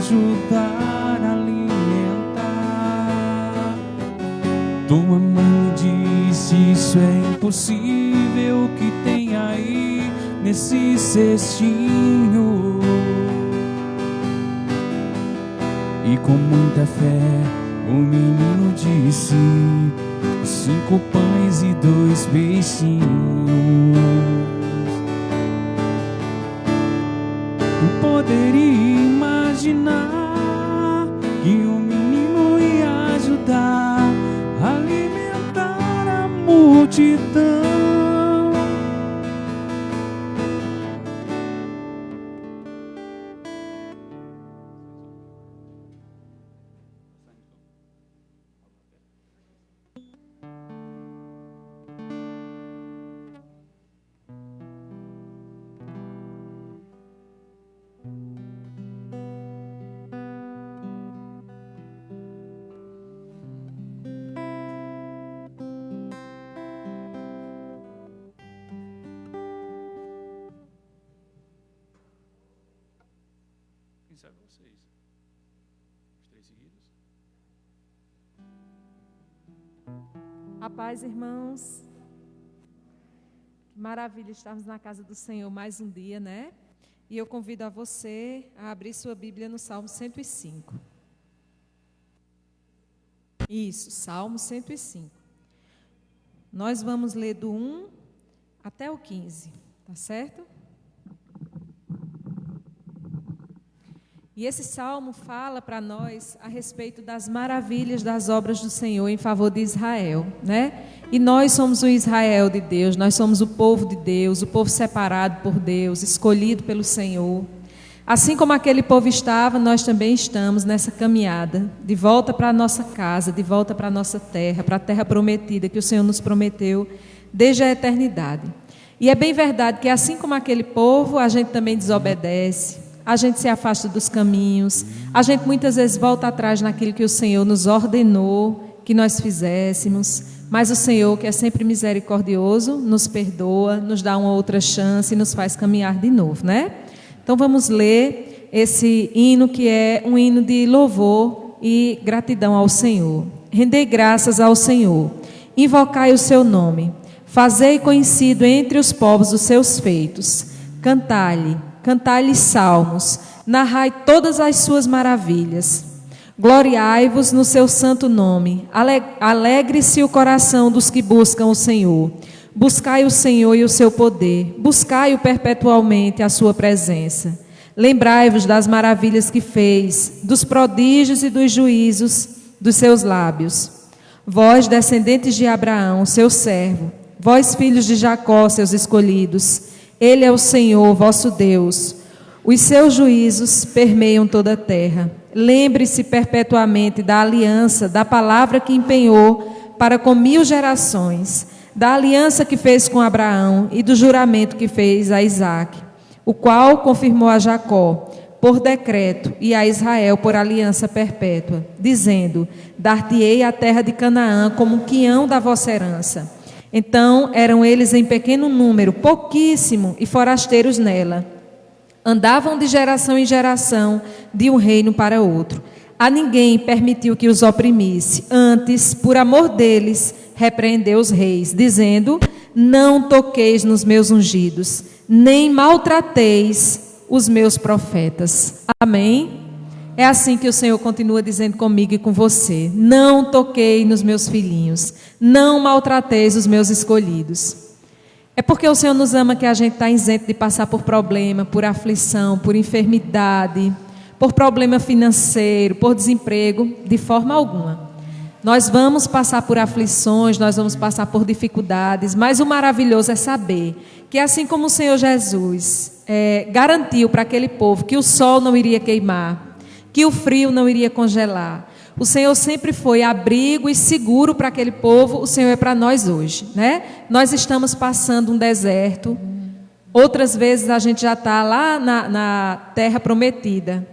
ajudar a alimentar. Tua mãe disse: isso é impossível, que tem aí nesse cestinho. E com muita fé o menino disse: 5 pães e 2 peixinhos. Eu poderia imaginar que o menino ia ajudar a alimentar a multidão. Sabe vocês? Os 3 seguidos. A paz, irmãos. Que maravilha estarmos na casa do Senhor mais um dia, né? E eu convido a você a abrir sua Bíblia no Salmo 105. Isso, Salmo 105. Nós vamos ler do 1 até o 15, tá certo? E esse salmo fala para nós a respeito das maravilhas das obras do Senhor em favor de Israel, né? E nós somos o Israel de Deus, nós somos o povo de Deus, o povo separado por Deus, escolhido pelo Senhor. Assim como aquele povo estava, nós também estamos nessa caminhada, de volta para a nossa casa, de volta para a nossa terra, para a terra prometida que o Senhor nos prometeu desde a eternidade. E é bem verdade que assim como aquele povo, a gente também desobedece, a gente se afasta dos caminhos, a gente muitas vezes volta atrás naquilo que o Senhor nos ordenou que nós fizéssemos, mas o Senhor, que é sempre misericordioso, nos perdoa, nos dá uma outra chance e nos faz caminhar de novo, né? Então vamos ler esse hino que é um hino de louvor e gratidão ao Senhor. Rendei graças ao Senhor, invocai o seu nome, fazei conhecido entre os povos os seus feitos, cantai-lhe salmos, narrai todas as suas maravilhas. Gloriai-vos no seu santo nome, alegre-se o coração dos que buscam o Senhor. Buscai o Senhor e o seu poder, buscai-o perpetualmente a sua presença. Lembrai-vos das maravilhas que fez, dos prodígios e dos juízos dos seus lábios. Vós, descendentes de Abraão, seu servo, vós, filhos de Jacó, seus escolhidos, Ele é o Senhor, vosso Deus. Os seus juízos permeiam toda a terra. Lembre-se perpetuamente da aliança, da palavra que empenhou para com 1000 gerações, da aliança que fez com Abraão e do juramento que fez a Isaque, o qual confirmou a Jacó por decreto e a Israel por aliança perpétua, dizendo: dar-te-ei a terra de Canaã como um quião da vossa herança. Então eram eles em pequeno número, pouquíssimo, e forasteiros nela. Andavam de geração em geração, de um reino para outro. A ninguém permitiu que os oprimisse. Antes, por amor deles, repreendeu os reis, dizendo: não toqueis nos meus ungidos, nem maltrateis os meus profetas. Amém? É assim que o Senhor continua dizendo comigo e com você: não toquei nos meus filhinhos, não maltrateis os meus escolhidos. É porque o Senhor nos ama que a gente está isento de passar por problema, por aflição, por enfermidade, por problema financeiro, por desemprego, de forma alguma. Nós vamos passar por aflições, nós vamos passar por dificuldades, mas o maravilhoso é saber que assim como o Senhor Jesus garantiu para aquele povo que o sol não iria queimar, que o frio não iria congelar, o Senhor sempre foi abrigo e seguro para aquele povo, o Senhor é para nós hoje, né? Nós estamos passando um deserto, outras vezes a gente já está lá na terra prometida,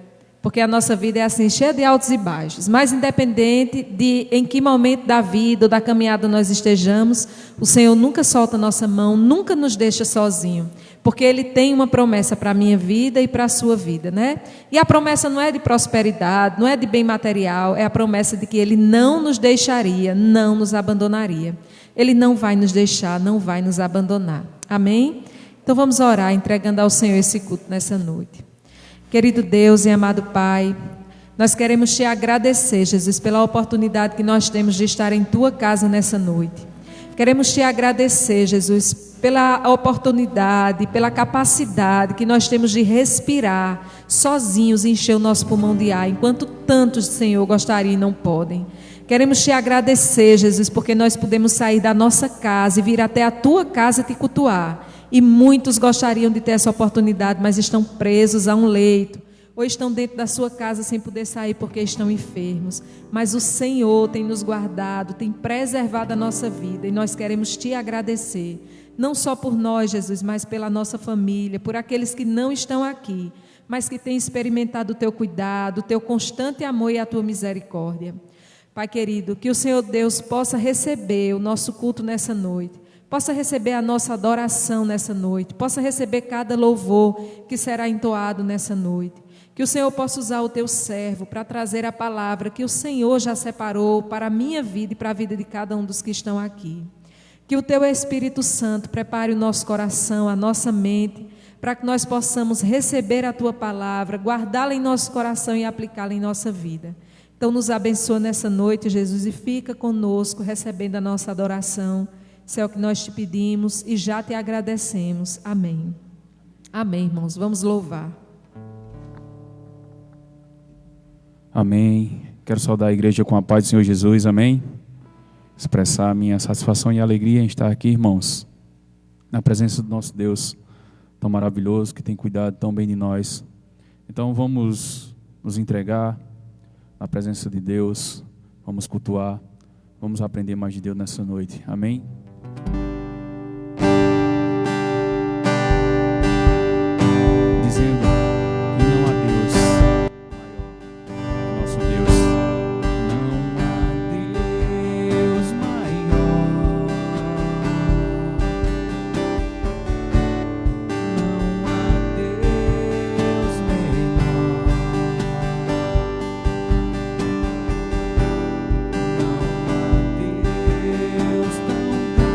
Porque a nossa vida é assim, cheia de altos e baixos. Mas independente de em que momento da vida ou da caminhada nós estejamos, o Senhor nunca solta a nossa mão, nunca nos deixa sozinho. Porque Ele tem uma promessa para a minha vida e para a sua vida, né? E a promessa não é de prosperidade, não é de bem material, é a promessa de que Ele não nos deixaria, não nos abandonaria. Ele não vai nos deixar, não vai nos abandonar. Amém? Então vamos orar, entregando ao Senhor esse culto nessa noite. Querido Deus e amado Pai, nós queremos Te agradecer, Jesus, pela oportunidade que nós temos de estar em Tua casa nessa noite. Queremos Te agradecer, Jesus, pela oportunidade, pela capacidade que nós temos de respirar sozinhos e encher o nosso pulmão de ar, enquanto tantos, Senhor, gostariam e não podem. Queremos Te agradecer, Jesus, porque nós podemos sair da nossa casa e vir até a Tua casa Te cultuar. E muitos gostariam de ter essa oportunidade, mas estão presos a um leito, ou estão dentro da sua casa sem poder sair porque estão enfermos. Mas o Senhor tem nos guardado, tem preservado a nossa vida, e nós queremos Te agradecer, não só por nós, Jesus, mas pela nossa família, por aqueles que não estão aqui, mas que têm experimentado o Teu cuidado, o Teu constante amor e a Tua misericórdia. Pai querido, que o Senhor Deus possa receber o nosso culto nessa noite, possa receber a nossa adoração nessa noite, possa receber cada louvor que será entoado nessa noite. Que o Senhor possa usar o Teu servo para trazer a palavra que o Senhor já separou para a minha vida e para a vida de cada um dos que estão aqui. Que o Teu Espírito Santo prepare o nosso coração, a nossa mente, para que nós possamos receber a Tua palavra, guardá-la em nosso coração e aplicá-la em nossa vida. Então nos abençoa nessa noite, Jesus, e fica conosco recebendo a nossa adoração. Isso é o que nós Te pedimos e já Te agradecemos. Amém. Amém, irmãos. Vamos louvar. Amém. Quero saudar a igreja com a paz do Senhor Jesus. Amém. Expressar a minha satisfação e alegria em estar aqui, irmãos, na presença do nosso Deus tão maravilhoso, que tem cuidado tão bem de nós. Então vamos nos entregar na presença de Deus, vamos cultuar, vamos aprender mais de Deus nessa noite. Amém. Dizendo que não há Deus maior que nosso Deus. Não há Deus maior. Não há Deus menor. Não há Deus tão grande.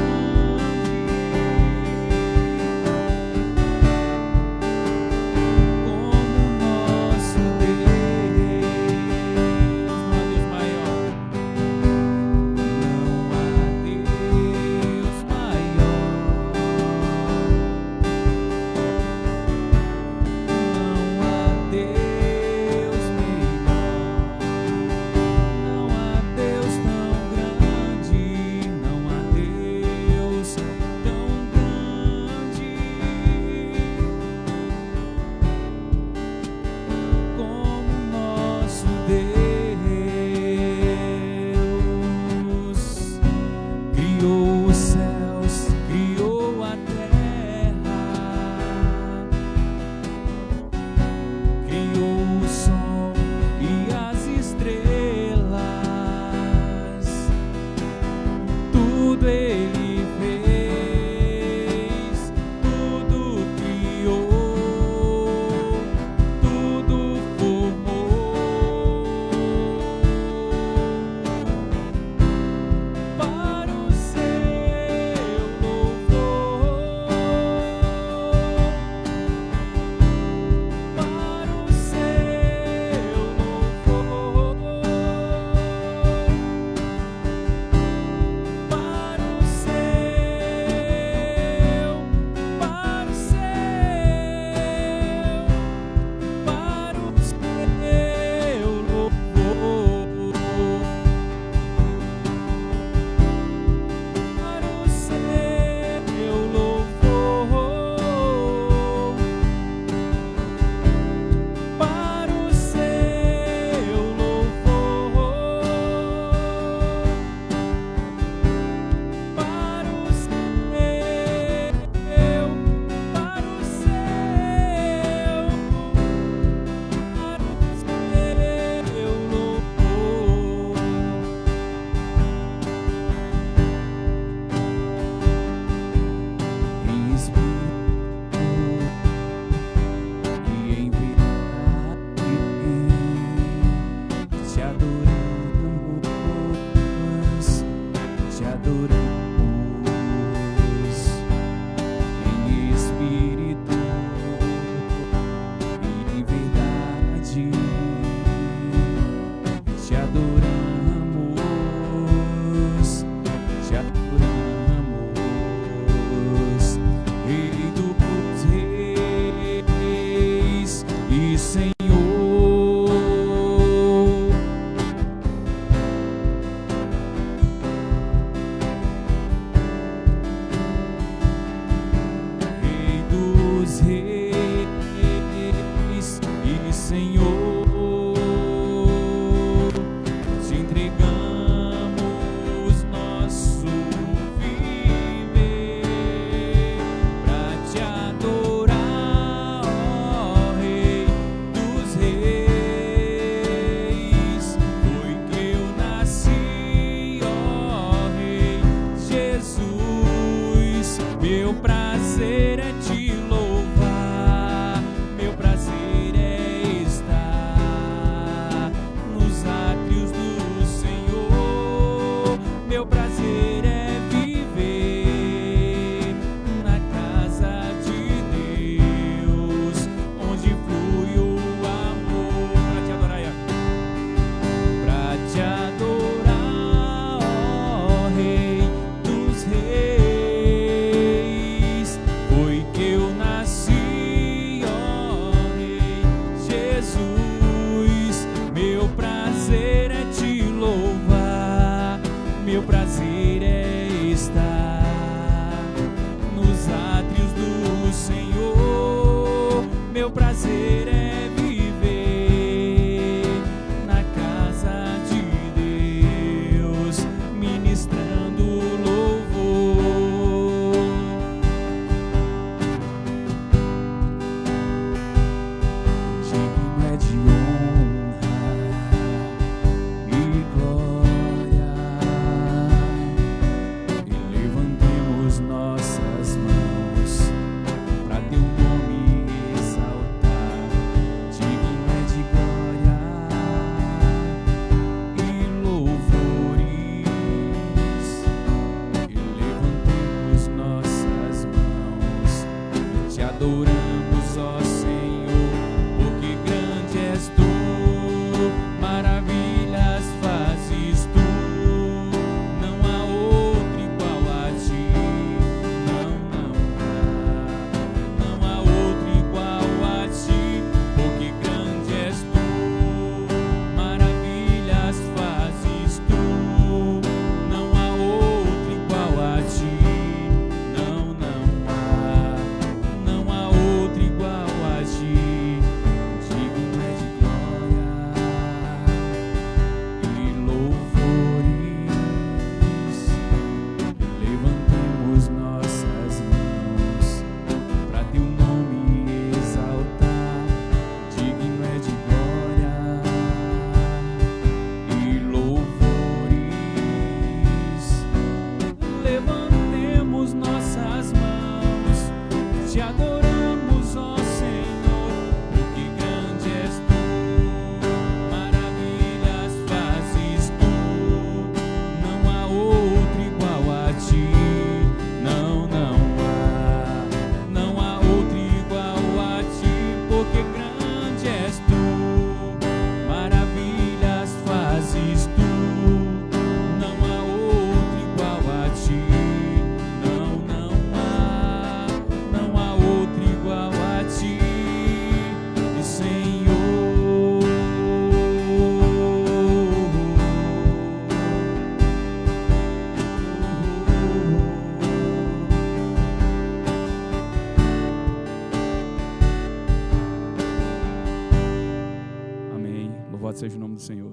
Louvado seja o nome do Senhor.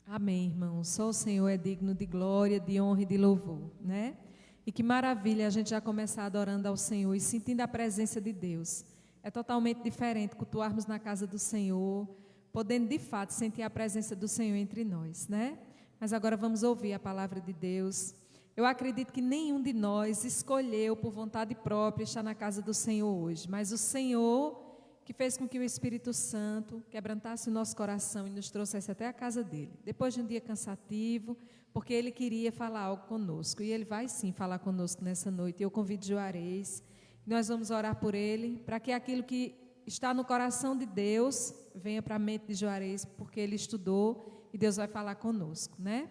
Amém, irmãos. Só o Senhor é digno de glória, de honra e de louvor, né? E que maravilha a gente já começar adorando ao Senhor e sentindo a presença de Deus. É totalmente diferente cultuarmos na casa do Senhor, podendo de fato sentir a presença do Senhor entre nós, né? Mas agora vamos ouvir a palavra de Deus. Eu acredito que nenhum de nós escolheu por vontade própria estar na casa do Senhor hoje, mas o Senhor que fez com que o Espírito Santo quebrantasse o nosso coração e nos trouxesse até a casa dele, depois de um dia cansativo, porque ele queria falar algo conosco, e ele vai sim falar conosco nessa noite. Eu convido Juarez, nós vamos orar por ele, para que aquilo que está no coração de Deus venha para a mente de Juarez, porque ele estudou e Deus vai falar conosco, né?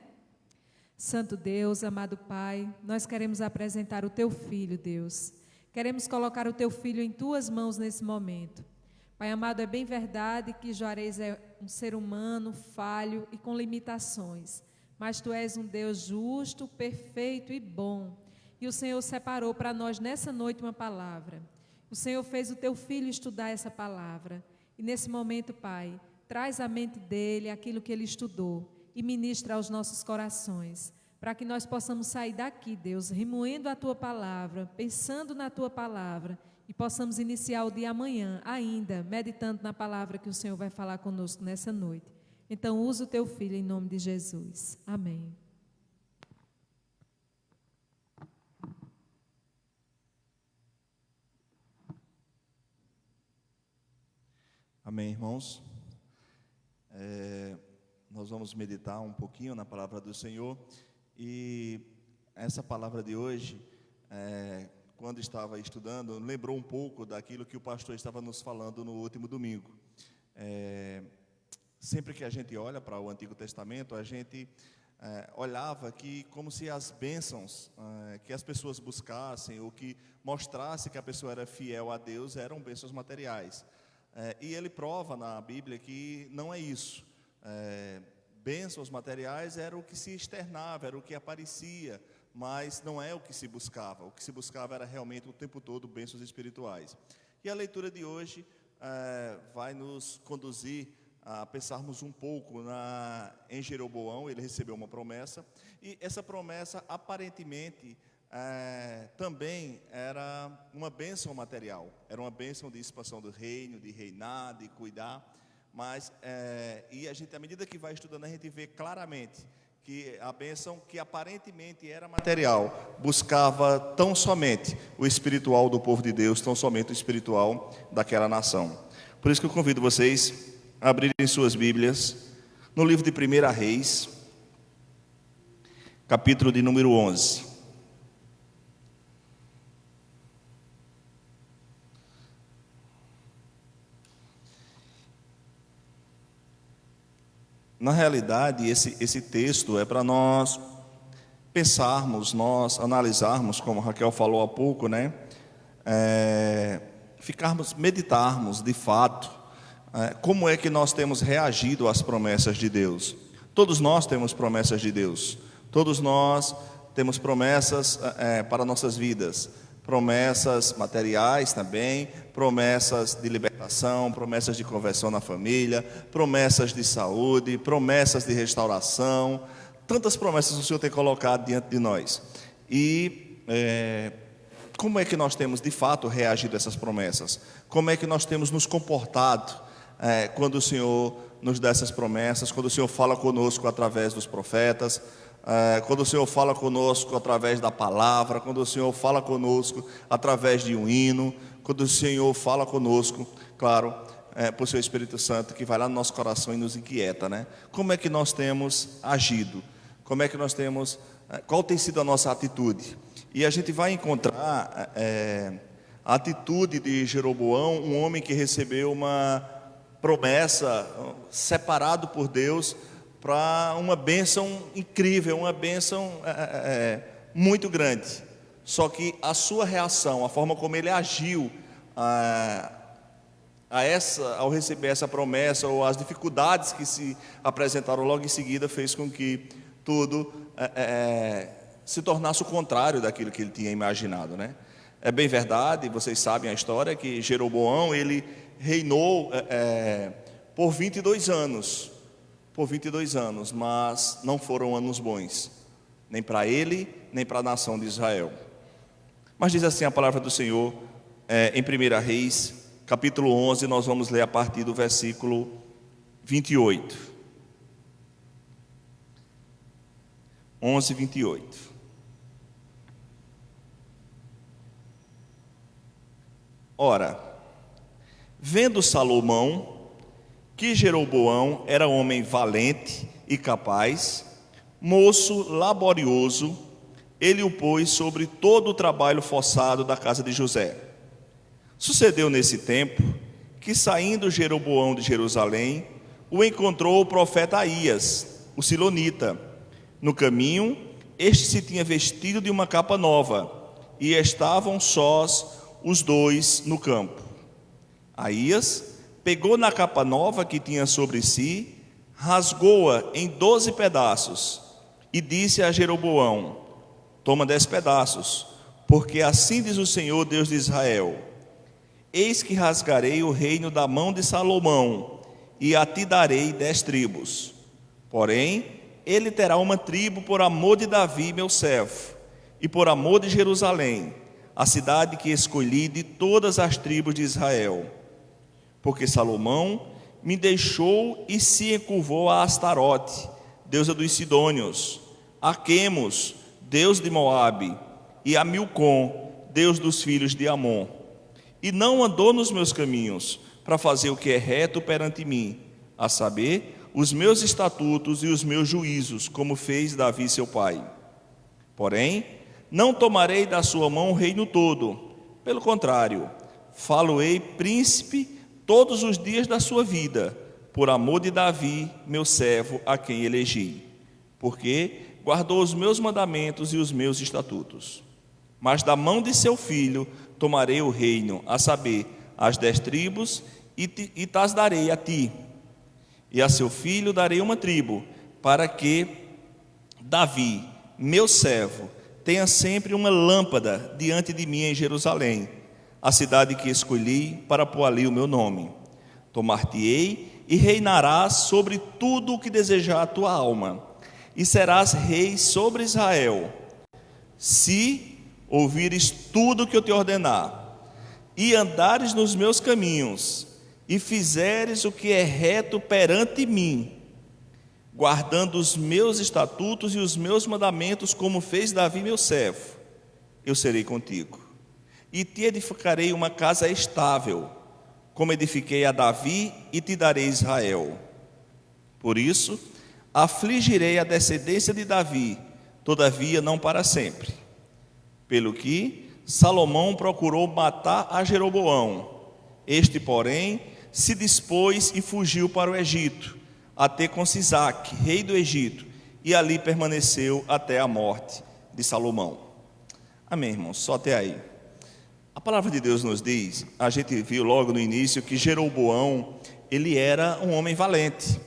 Santo Deus, amado Pai, nós queremos apresentar o Teu Filho, Deus. Queremos colocar o Teu Filho em Tuas mãos nesse momento. Pai amado, é bem verdade que Juarez é um ser humano falho e com limitações, mas Tu és um Deus justo, perfeito e bom. E o Senhor separou para nós nessa noite uma palavra. O Senhor fez o Teu Filho estudar essa palavra. E nesse momento, Pai, traz à mente dele aquilo que ele estudou e ministra aos nossos corações, para que nós possamos sair daqui, Deus, remoendo a Tua palavra, pensando na Tua palavra, e possamos iniciar o dia amanhã, ainda, meditando na palavra que o Senhor vai falar conosco nessa noite. Então, usa o Teu Filho em nome de Jesus. Amém. Amém, irmãos. Nós vamos meditar um pouquinho na palavra do Senhor, e essa palavra de hoje, quando estava estudando, lembrou um pouco daquilo que o pastor estava nos falando no último domingo. Sempre que a gente olha para o Antigo Testamento, a gente olhava que como se as bênçãos que as pessoas buscassem, ou que mostrasse que a pessoa era fiel a Deus, eram bênçãos materiais. E ele prova na Bíblia que não é isso. Bênçãos materiais era o que se externava, era o que aparecia, mas não é o que se buscava. O que se buscava era realmente o tempo todo bênçãos espirituais. E a leitura de hoje vai nos conduzir a pensarmos um pouco em Jeroboão. Ele recebeu uma promessa, e essa promessa aparentemente também era uma bênção material, era uma bênção de expansão do reino, de reinar, de cuidar, mas e a gente, à medida que vai estudando, a gente vê claramente que a bênção, que aparentemente era material, buscava tão somente o espiritual do povo de Deus, tão somente o espiritual daquela nação. Por isso que eu convido vocês a abrirem suas Bíblias no livro de 1 Reis, capítulo de número 11. Na realidade, esse texto é para nós pensarmos, nós analisarmos, como a Raquel falou há pouco, né? Meditarmos de fato, como é que nós temos reagido às promessas de Deus. Todos nós temos promessas de Deus, todos nós temos promessas para nossas vidas, promessas materiais também, promessas de libertação, promessas de conversão na família, promessas de saúde, promessas de restauração. Tantas promessas o Senhor tem colocado diante de nós. E como é que nós temos de fato reagido a essas promessas? Como é que nós temos nos comportado quando o Senhor nos dá essas promessas, quando o Senhor fala conosco através dos profetas, quando o Senhor fala conosco através da palavra, quando o Senhor fala conosco através de um hino, quando o Senhor fala conosco, claro, por seu Espírito Santo, que vai lá no nosso coração e nos inquieta, né? Como é que nós temos agido? Como é que nós temos, qual tem sido a nossa atitude? E a gente vai encontrar a atitude de Jeroboão, um homem que recebeu uma promessa, separado por Deus, para uma bênção incrível, uma bênção muito grande. Só que a sua reação, a forma como ele agiu ao receber essa promessa, ou as dificuldades que se apresentaram logo em seguida, fez com que tudo se tornasse o contrário daquilo que ele tinha imaginado, né? É bem verdade, vocês sabem a história, que Jeroboão, ele reinou por 22 anos, mas não foram anos bons, nem para ele, nem para a nação de Israel. Mas diz assim a palavra do Senhor, em 1 Reis, capítulo 11, nós vamos ler a partir do versículo 28. 11, 28. Ora, vendo Salomão que Jeroboão era homem valente e capaz, moço laborioso, ele o pôs sobre todo o trabalho forçado da casa de José. Sucedeu nesse tempo que, saindo Jeroboão de Jerusalém, o encontrou o profeta Aías, o silonita. No caminho, este se tinha vestido de uma capa nova, e estavam sós os dois no campo. Aías pegou na capa nova que tinha sobre si, rasgou-a em 12 pedaços, e disse a Jeroboão: toma 10 pedaços, porque assim diz o Senhor Deus de Israel: eis que rasgarei o reino da mão de Salomão, e a ti darei 10 tribos. Porém, ele terá uma tribo por amor de Davi, meu servo, e por amor de Jerusalém, a cidade que escolhi de todas as tribos de Israel. Porque Salomão me deixou e se encurvou a Astarote, deusa dos Sidônios, a Quemos, deus de Moabe, e a Milcom, deus dos filhos de Amon. E não andou nos meus caminhos, para fazer o que é reto perante mim, a saber, os meus estatutos e os meus juízos, como fez Davi seu pai. Porém, não tomarei da sua mão o reino todo, pelo contrário, falo-ei príncipe todos os dias da sua vida, por amor de Davi, meu servo, a quem elegi, porque guardou os meus mandamentos e os meus estatutos. Mas da mão de seu filho tomarei o reino, a saber, as 10 tribos, e tas darei a ti, e a seu filho darei uma tribo, para que Davi, meu servo, tenha sempre uma lâmpada diante de mim em Jerusalém, a cidade que escolhi para pôr ali o meu nome. Tomar-te-ei e reinarás sobre tudo o que desejar a tua alma, e serás rei sobre Israel, se ouvires tudo o que eu te ordenar, e andares nos meus caminhos, e fizeres o que é reto perante mim, guardando os meus estatutos e os meus mandamentos, como fez Davi meu servo, eu serei contigo, e te edificarei uma casa estável, como edifiquei a Davi, e te darei Israel. Por isso, afligirei a descendência de Davi, todavia não para sempre. Pelo que Salomão procurou matar a Jeroboão, este, porém, se dispôs e fugiu para o Egito, até com Sisaque, rei do Egito, e ali permaneceu até a morte de Salomão. Amém, irmãos? Só até aí. A palavra de Deus nos diz, a gente viu logo no início que Jeroboão, ele era um homem valente.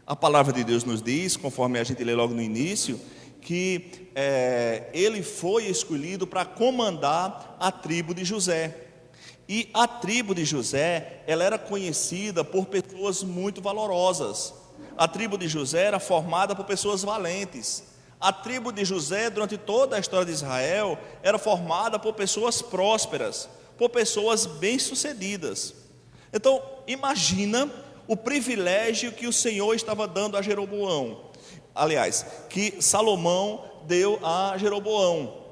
A palavra de Deus nos diz, conforme a gente lê logo no início, que ele foi escolhido para comandar a tribo de José. E a tribo de José, ela era conhecida por pessoas muito valorosas. A tribo de José era formada por pessoas valentes. A tribo de José, durante toda a história de Israel, era formada por pessoas prósperas, por pessoas bem-sucedidas. Então, imagina o privilégio que o Senhor estava dando a Jeroboão. Aliás, que Salomão deu a Jeroboão.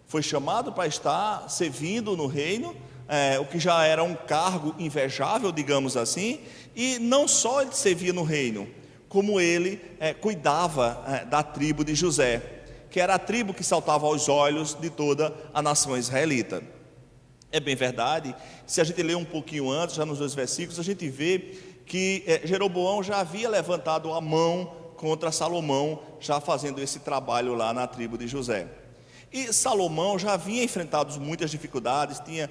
Foi chamado para estar servindo no reino, o que já era um cargo invejável, digamos assim, e não só ele servia no reino, como ele cuidava da tribo de José, que era a tribo que saltava aos olhos de toda a nação israelita. É bem verdade, se a gente ler um pouquinho antes, já nos 2 versículos, a gente vê que Jeroboão já havia levantado a mão contra Salomão, já fazendo esse trabalho lá na tribo de José. E Salomão já havia enfrentado muitas dificuldades, tinha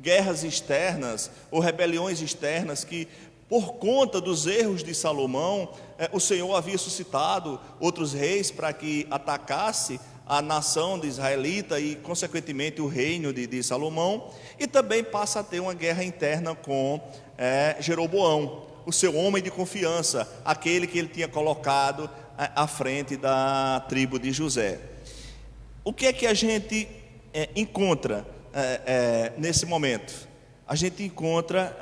guerras externas ou rebeliões externas que, por conta dos erros de Salomão, o Senhor havia suscitado outros reis para que atacasse a nação de israelita e, consequentemente, o reino de Salomão, e também passa a ter uma guerra interna com Jeroboão, o seu homem de confiança, aquele que ele tinha colocado à frente da tribo de José. O que é que a gente encontra nesse momento? A gente encontra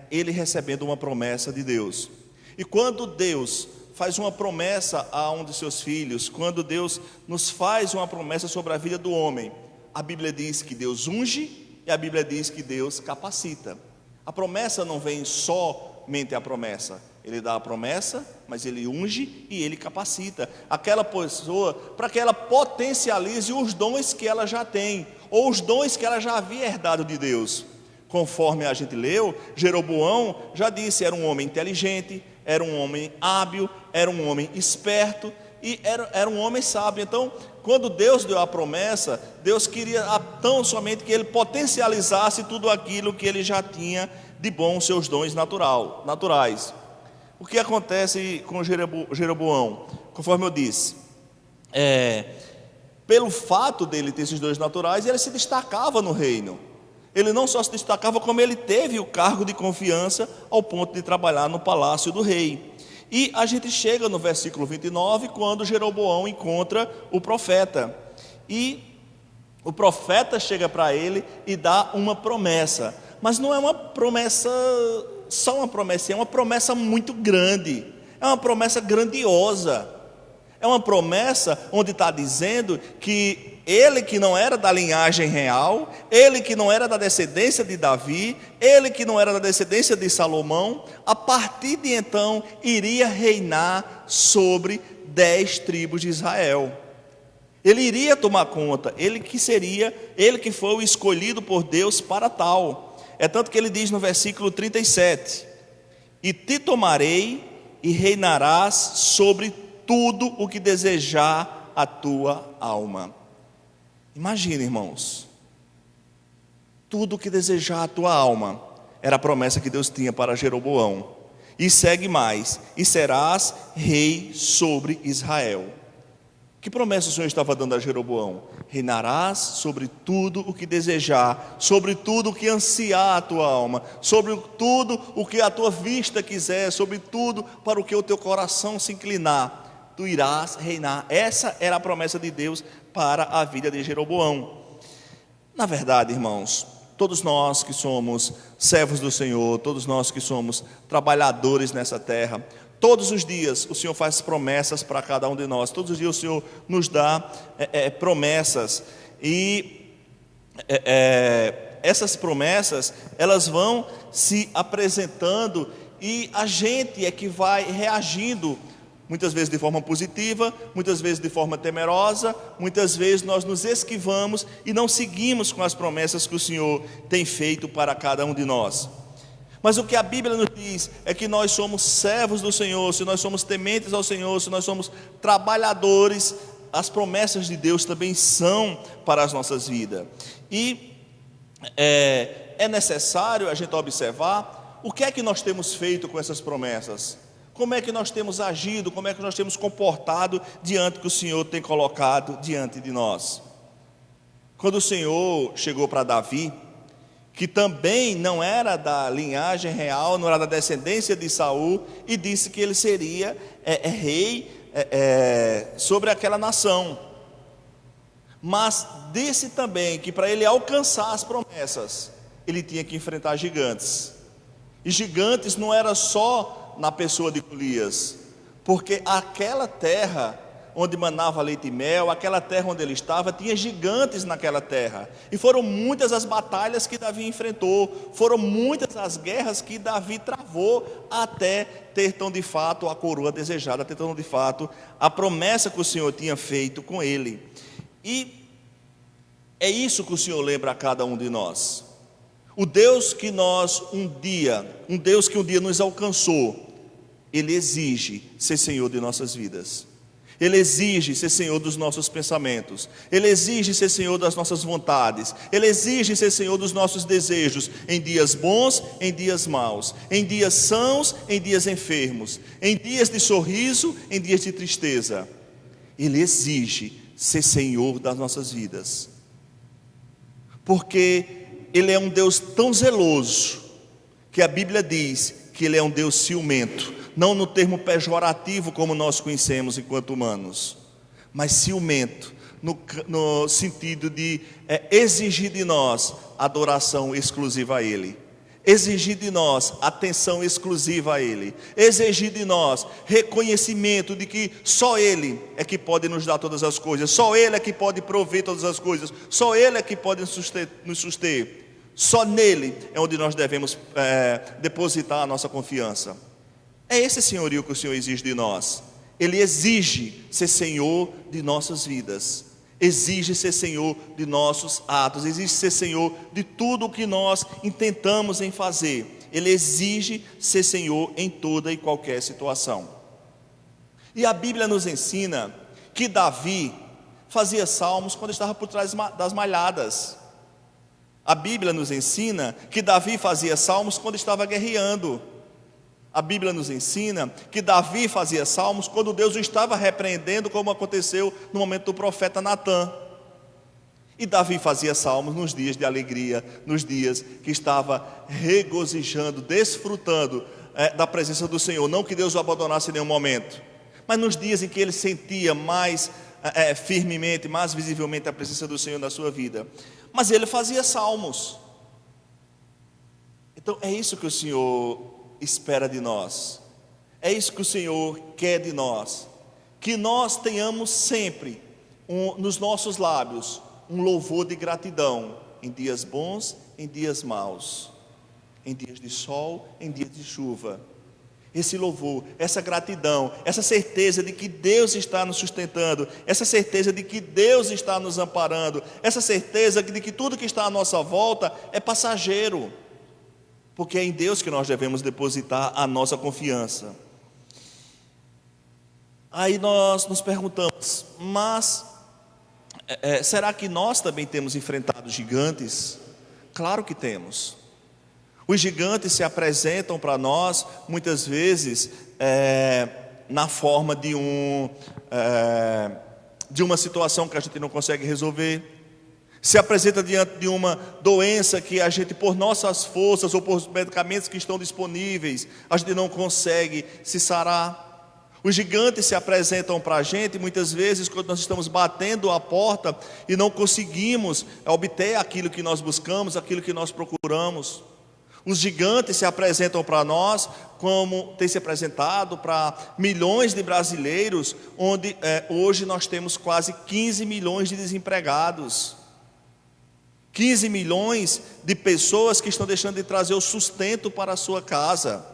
ele recebendo uma promessa de Deus. E quando Deus faz uma promessa a um de seus filhos, quando Deus nos faz uma promessa sobre a vida do homem, a Bíblia diz que Deus unge e a Bíblia diz que Deus capacita. A promessa não vem somente a promessa, ele dá a promessa, mas ele unge e ele capacita aquela pessoa para que ela potencialize os dons que ela já tem, ou os dons que ela já havia herdado de Deus. Conforme a gente leu, Jeroboão já disse, era um homem inteligente, era um homem hábil, era um homem esperto e era um homem sábio. Então, quando Deus deu a promessa, Deus queria tão somente que ele potencializasse tudo aquilo que ele já tinha de bom, seus dons naturais. O que acontece com Jeroboão? Conforme eu disse, pelo fato dele ter esses dons naturais, ele se destacava no reino. Ele não só se destacava, como ele teve o cargo de confiança ao ponto de trabalhar no palácio do rei. E a gente chega no versículo 29, quando Jeroboão encontra o profeta. E o profeta chega para ele e dá uma promessa. Mas não é uma promessa, só uma promessa, é uma promessa muito grande. É uma promessa grandiosa. É uma promessa onde está dizendo que ele que não era da linhagem real, ele que não era da descendência de Davi, ele que não era da descendência de Salomão, a partir de então iria reinar sobre 10 tribos de Israel. Ele iria tomar conta, ele que foi o escolhido por Deus para tal. É tanto que ele diz no versículo 37, e te tomarei e reinarás sobre tudo o que desejar a tua alma. Imagina, irmãos, tudo o que desejar a tua alma, era a promessa que Deus tinha para Jeroboão. E segue mais, e serás rei sobre Israel. Que promessa o Senhor estava dando a Jeroboão? Reinarás sobre tudo o que desejar, sobre tudo o que ansiar a tua alma, sobre tudo o que a tua vista quiser, sobre tudo para o que o teu coração se inclinar, tu irás reinar. Essa era a promessa de Deus para a vida de Jeroboão. Na verdade, irmãos, todos nós que somos servos do Senhor, todos nós que somos trabalhadores nessa terra, todos os dias o Senhor faz promessas para cada um de nós. Todos os dias o Senhor nos dá promessas. E essas promessas, elas vão se apresentando e a gente é que vai reagindo, muitas vezes de forma positiva, muitas vezes de forma temerosa, muitas vezes nós nos esquivamos e não seguimos com as promessas que o Senhor tem feito para cada um de nós. Mas o que a Bíblia nos diz é que nós somos servos do Senhor, se nós somos tementes ao Senhor, se nós somos trabalhadores, as promessas de Deus também são para as nossas vidas. E é necessário a gente observar o que é que nós temos feito com essas promessas. Como é que nós temos agido, como é que nós temos comportado diante do que o Senhor tem colocado diante de nós. Quando o Senhor chegou para Davi, que também não era da linhagem real, não era da descendência de Saul, e disse que ele seria rei sobre aquela nação. Mas disse também que para ele alcançar as promessas, ele tinha que enfrentar gigantes. E gigantes não era só na pessoa de Golias, porque aquela terra onde manava leite e mel, aquela terra onde ele estava, tinha gigantes naquela terra, e foram muitas as batalhas que Davi enfrentou, foram muitas as guerras que Davi travou, até ter tão de fato a coroa desejada, ter tão de fato a promessa que o Senhor tinha feito com ele. E é isso que o Senhor lembra a cada um de nós. O Deus que um Deus que um dia nos alcançou, Ele exige ser Senhor de nossas vidas. Ele exige ser Senhor dos nossos pensamentos. Ele exige ser Senhor das nossas vontades. Ele exige ser Senhor dos nossos desejos, em dias bons, em dias maus, em dias sãos, em dias enfermos, em dias de sorriso, em dias de tristeza. Ele exige ser Senhor das nossas vidas, porque Ele é um Deus tão zeloso, que a Bíblia diz que Ele é um Deus ciumento, não no termo pejorativo como nós conhecemos enquanto humanos, mas ciumento, no sentido de exigir de nós adoração exclusiva a Ele, exigir de nós atenção exclusiva a Ele, exigir de nós reconhecimento de que só Ele é que pode nos dar todas as coisas, só Ele é que pode prover todas as coisas, só Ele é que pode nos suster. Só nele é onde nós devemos depositar a nossa confiança. É esse senhorio que o Senhor exige de nós. Ele exige ser Senhor de nossas vidas, exige ser Senhor de nossos atos, exige ser Senhor de tudo o que nós intentamos em fazer. Ele exige ser Senhor em toda e qualquer situação. E a Bíblia nos ensina que Davi fazia salmos quando estava por trás das malhadas. A Bíblia nos ensina que Davi fazia salmos quando estava guerreando. A Bíblia nos ensina que Davi fazia salmos quando Deus o estava repreendendo, como aconteceu no momento do profeta Natã. E Davi fazia salmos nos dias de alegria, nos dias que estava regozijando, desfrutando da presença do Senhor. Não que Deus o abandonasse em nenhum momento, mas nos dias em que ele sentia mais firmemente, mais visivelmente a presença do Senhor na sua vida. Mas ele fazia salmos. Então é isso que o Senhor espera de nós, é isso que o Senhor quer de nós, que nós tenhamos sempre nos nossos lábios um louvor de gratidão, em dias bons, em dias maus, em dias de sol, em dias de chuva. Esse louvor, essa gratidão, essa certeza de que Deus está nos sustentando, essa certeza de que Deus está nos amparando, essa certeza de que tudo que está à nossa volta é passageiro, porque é em Deus que nós devemos depositar a nossa confiança. Aí nós nos perguntamos, mas será que nós também temos enfrentado gigantes? Claro que temos. Os gigantes se apresentam para nós, muitas vezes, na forma de uma situação que a gente não consegue resolver. Se apresenta diante de uma doença que a gente, por nossas forças ou por medicamentos que estão disponíveis, a gente não consegue se sarar. Os gigantes se apresentam para a gente, muitas vezes, quando nós estamos batendo a porta e não conseguimos obter aquilo que nós buscamos, aquilo que nós procuramos. Os gigantes se apresentam para nós, como tem se apresentado para milhões de brasileiros, onde hoje nós temos quase 15 milhões de desempregados. 15 milhões de pessoas que estão deixando de trazer o sustento para a sua casa.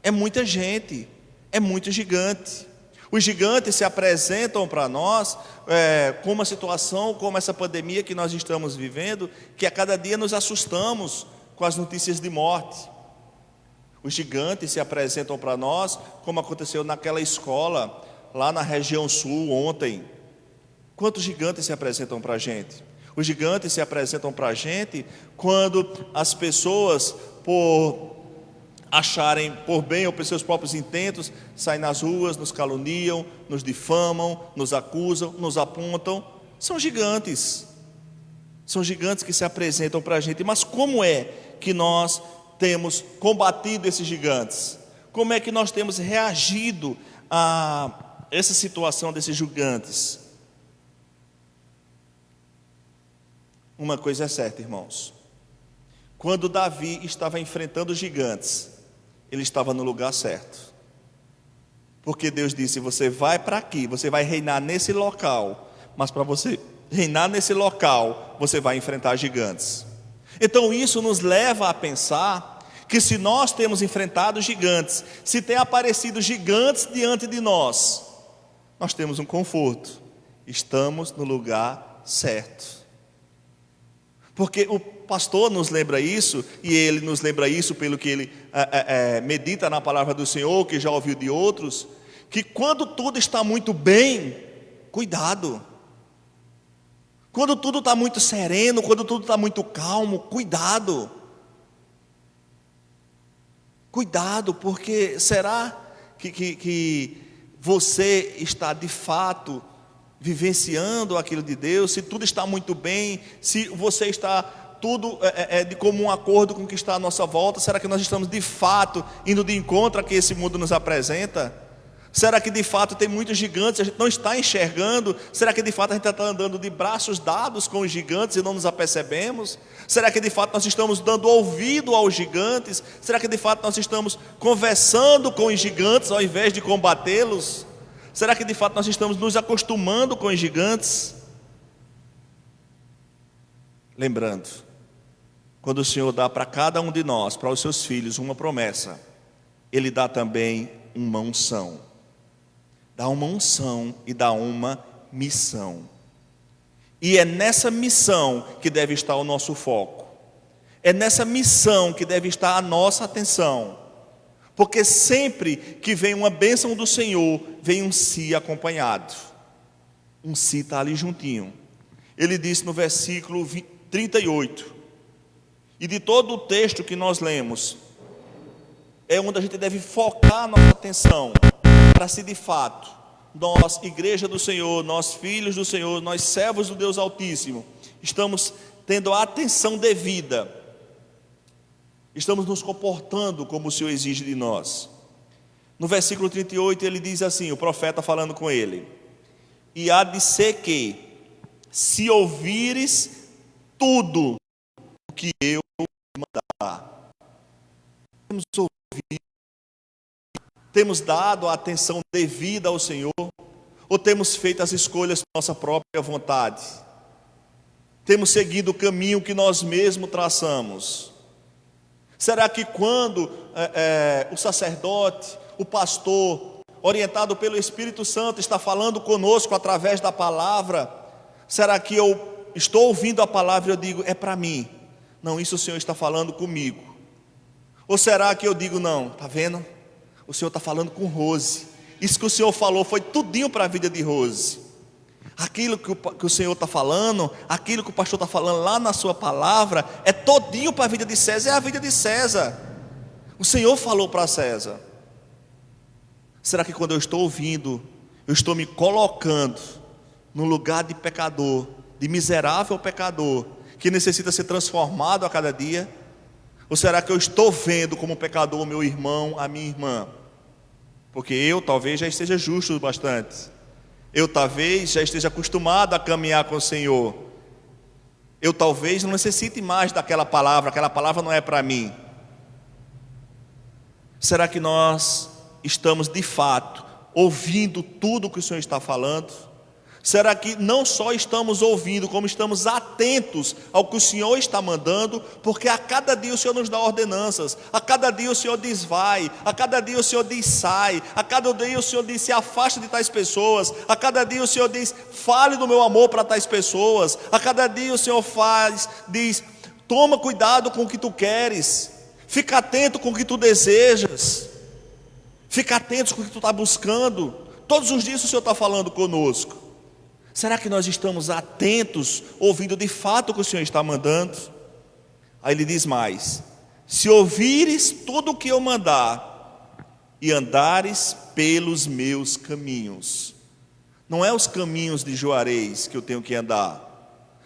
É muita gente, é muito gigante. Os gigantes se apresentam para nós com uma situação como essa pandemia que nós estamos vivendo, que a cada dia nos assustamos com as notícias de morte. Os gigantes se apresentam para nós, como aconteceu naquela escola, lá na região sul ontem. Quantos gigantes se apresentam para a gente? Os gigantes se apresentam para a gente quando as pessoas, por acharem por bem ou por seus próprios intentos, saem nas ruas, nos caluniam, nos difamam, nos acusam, nos apontam. São gigantes que se apresentam para a gente. Mas como é que nós temos combatido esses gigantes? Como é que nós temos reagido a essa situação desses gigantes? Uma coisa é certa, irmãos: quando Davi estava enfrentando os gigantes, ele estava no lugar certo, porque Deus disse: você vai para aqui, você vai reinar nesse local, mas para você reinar nesse local, você vai enfrentar gigantes. Então isso nos leva a pensar que se nós temos enfrentado gigantes, se tem aparecido gigantes diante de nós, nós temos um conforto, estamos no lugar certo. Porque o pastor nos lembra isso, e ele nos lembra isso pelo que ele medita na palavra do Senhor, que já ouviu de outros, que quando tudo está muito bem, cuidado. Quando tudo está muito sereno, quando tudo está muito calmo, cuidado. Cuidado, porque será que você está de fato vivenciando aquilo de Deus, se tudo está muito bem, se você está tudo de comum acordo com o que está à nossa volta, será que nós estamos de fato indo de encontro a que esse mundo nos apresenta? Será que de fato tem muitos gigantes, a gente não está enxergando? Será que de fato a gente está andando de braços dados com os gigantes e não nos apercebemos? Será que de fato nós estamos dando ouvido aos gigantes? Será que de fato nós estamos conversando com os gigantes ao invés de combatê-los? Será que de fato nós estamos nos acostumando com os gigantes? Lembrando, quando o Senhor dá para cada um de nós, para os seus filhos, uma promessa, Ele dá também uma unção. Dá uma unção e dá uma missão. E é nessa missão que deve estar o nosso foco. É nessa missão que deve estar a nossa atenção. Porque sempre que vem uma bênção do Senhor, vem um si acompanhado. Um si está ali juntinho. Ele disse no versículo 38. E de todo o texto que nós lemos, é onde a gente deve focar a nossa atenção. Para se de fato, nós, igreja do Senhor, nós filhos do Senhor, nós servos do Deus Altíssimo, estamos tendo a atenção devida. Estamos nos comportando como o Senhor exige de nós. No versículo 38 ele diz assim, o profeta falando com ele: e há de ser que, se ouvires tudo o que eu mandar. Temos ouvido, temos dado a atenção devida ao Senhor, ou temos feito as escolhas por nossa própria vontade? Temos seguido o caminho que nós mesmos traçamos? Será que quando o sacerdote, o pastor, orientado pelo Espírito Santo, está falando conosco através da palavra, será que eu estou ouvindo a palavra e eu digo, é para mim? Não, isso o Senhor está falando comigo. Ou será que eu digo, não, está vendo? O Senhor está falando com Rose. Isso que o Senhor falou foi tudinho para a vida de Rose. Aquilo que o Senhor está falando, aquilo que o pastor está falando lá na sua palavra, é todinho para a vida de César, é a vida de César. O Senhor falou para César. Será que quando eu estou ouvindo, eu estou me colocando no lugar de pecador, de miserável pecador, que necessita ser transformado a cada dia? Ou será que eu estou vendo como pecador o meu irmão, a minha irmã? Porque eu talvez já esteja justo bastante. Eu talvez já esteja acostumado a caminhar com o Senhor. Eu talvez não necessite mais daquela palavra, aquela palavra não é para mim. Será que nós estamos de fato ouvindo tudo o que o Senhor está falando? Será que não só estamos ouvindo, como estamos atentos ao que o Senhor está mandando? Porque a cada dia o Senhor nos dá ordenanças, a cada dia o Senhor diz vai, a cada dia o Senhor diz sai, a cada dia o Senhor diz se afaste de tais pessoas, a cada dia o Senhor diz fale do meu amor para tais pessoas, a cada dia o Senhor diz toma cuidado com o que tu queres, fica atento com o que tu desejas, fica atento com o que tu está buscando. Todos os dias o Senhor está falando conosco. Será que nós estamos atentos, ouvindo de fato o que o Senhor está mandando? Aí ele diz mais: se ouvires tudo o que eu mandar, e andares pelos meus caminhos. Não é os caminhos de Juarez que eu tenho que andar,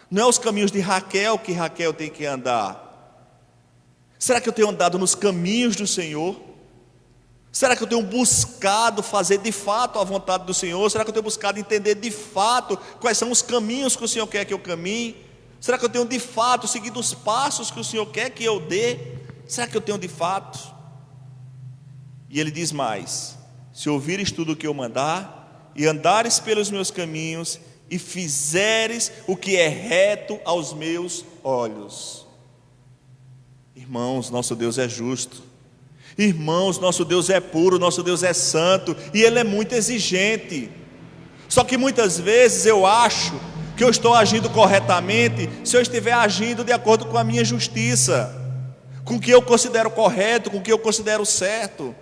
não é os caminhos de Raquel que Raquel tem que andar. Será que eu tenho andado nos caminhos do Senhor? Será que eu tenho buscado fazer de fato a vontade do Senhor? Será que eu tenho buscado entender de fato quais são os caminhos que o Senhor quer que eu caminhe? Será que eu tenho de fato seguido os passos que o Senhor quer que eu dê? Será que eu tenho de fato? E ele diz mais: se ouvires tudo o que eu mandar, e andares pelos meus caminhos, e fizeres o que é reto aos meus olhos. Irmãos, nosso Deus é justo. Irmãos, nosso Deus é puro, nosso Deus é santo, e Ele é muito exigente. Só que muitas vezes eu acho que eu estou agindo corretamente se eu estiver agindo de acordo com a minha justiça, com o que eu considero correto, com o que eu considero certo.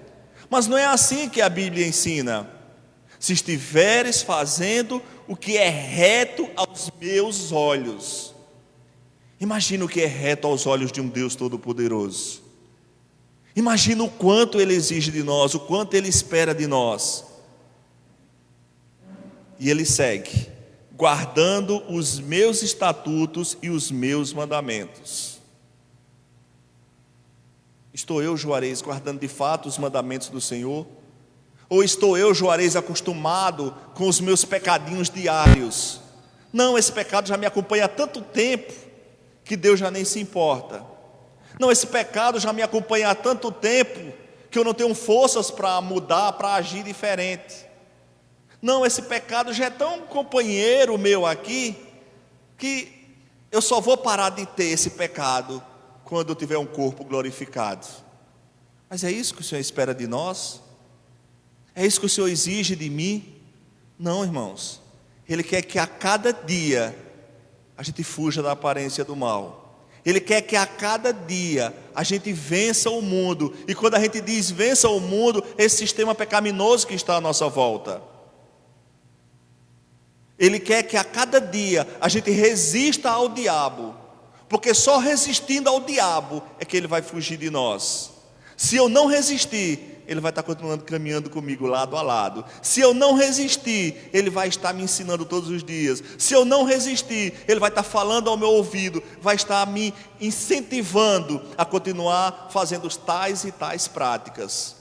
Mas não é assim que a Bíblia ensina. Se estiveres fazendo o que é reto aos meus olhos. Imagina o que é reto aos olhos de um Deus Todo-Poderoso. Imagina o quanto Ele exige de nós, o quanto Ele espera de nós. E Ele segue: guardando os meus estatutos e os meus mandamentos. Estou eu, Juarez, guardando de fato os mandamentos do Senhor? Ou estou eu, Juarez, acostumado com os meus pecadinhos diários? Não, esse pecado já me acompanha há tanto tempo que Deus já nem se importa. Não, esse pecado já me acompanha há tanto tempo que eu não tenho forças para mudar, para agir diferente. Não, esse pecado já é tão companheiro meu aqui, que eu só vou parar de ter esse pecado quando eu tiver um corpo glorificado. Mas é isso que o Senhor espera de nós? É isso que o Senhor exige de mim? Não, irmãos. Ele quer que a cada dia a gente fuja da aparência do mal. Ele quer que a cada dia a gente vença o mundo. E quando a gente diz vença o mundo, esse sistema pecaminoso que está à nossa volta. Ele quer que a cada dia a gente resista ao diabo. Porque só resistindo ao diabo é que ele vai fugir de nós. Se eu não resistir, ele vai estar continuando caminhando comigo lado a lado. Se eu não resistir, ele vai estar me ensinando todos os dias. Se eu não resistir, ele vai estar falando ao meu ouvido, vai estar me incentivando a continuar fazendo tais e tais práticas.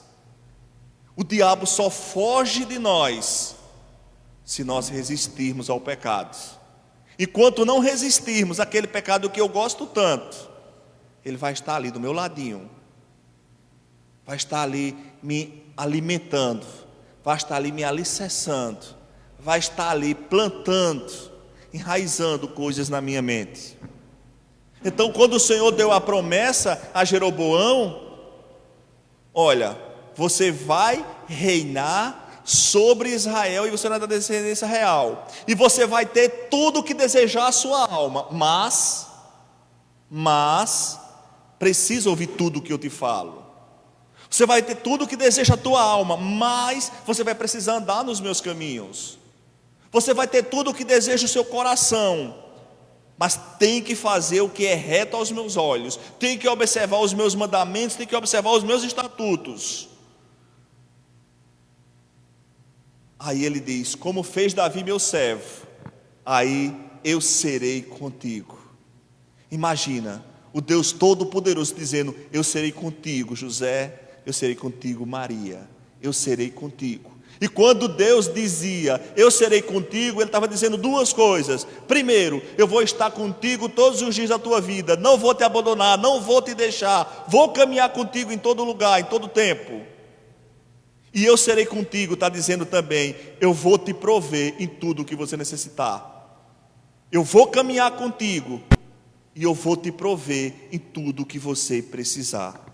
O diabo só foge de nós se nós resistirmos ao pecado. Enquanto não resistirmos àquele pecado que eu gosto tanto, ele vai estar ali do meu ladinho, vai estar ali me alimentando, vai estar ali me alicerçando, vai estar ali plantando, enraizando coisas na minha mente. Então, quando o Senhor deu a promessa a Jeroboão, olha, você vai reinar sobre Israel e você não é da descendência real, e você vai ter tudo o que desejar a sua alma, mas precisa ouvir tudo o que eu te falo. Você vai ter tudo o que deseja a tua alma, mas você vai precisar andar nos meus caminhos. Você vai ter tudo o que deseja o seu coração, mas tem que fazer o que é reto aos meus olhos, tem que observar os meus mandamentos, tem que observar os meus estatutos. Aí ele diz: como fez Davi meu servo, aí eu serei contigo. Imagina, o Deus Todo-Poderoso dizendo: eu serei contigo, José, eu serei contigo, Maria, eu serei contigo. E quando Deus dizia, eu serei contigo, Ele estava dizendo duas coisas. Primeiro, eu vou estar contigo todos os dias da tua vida, não vou te abandonar, não vou te deixar, vou caminhar contigo em todo lugar, em todo tempo. E eu serei contigo, está dizendo também, eu vou te prover em tudo o que você necessitar. Eu vou caminhar contigo e eu vou te prover em tudo o que você precisar.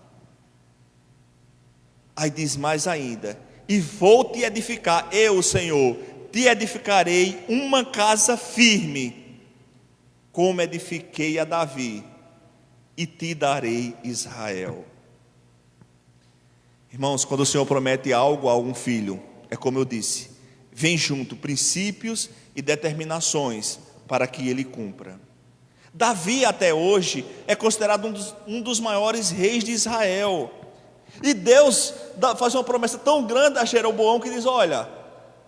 Aí diz mais ainda: e vou te edificar, eu, Senhor, te edificarei uma casa firme, como edifiquei a Davi, e te darei Israel. Irmãos, quando o Senhor promete algo a um filho, é como eu disse, vem junto princípios e determinações para que ele cumpra. Davi até hoje é considerado um dos maiores reis de Israel. E Deus faz uma promessa tão grande a Jeroboão que diz: olha,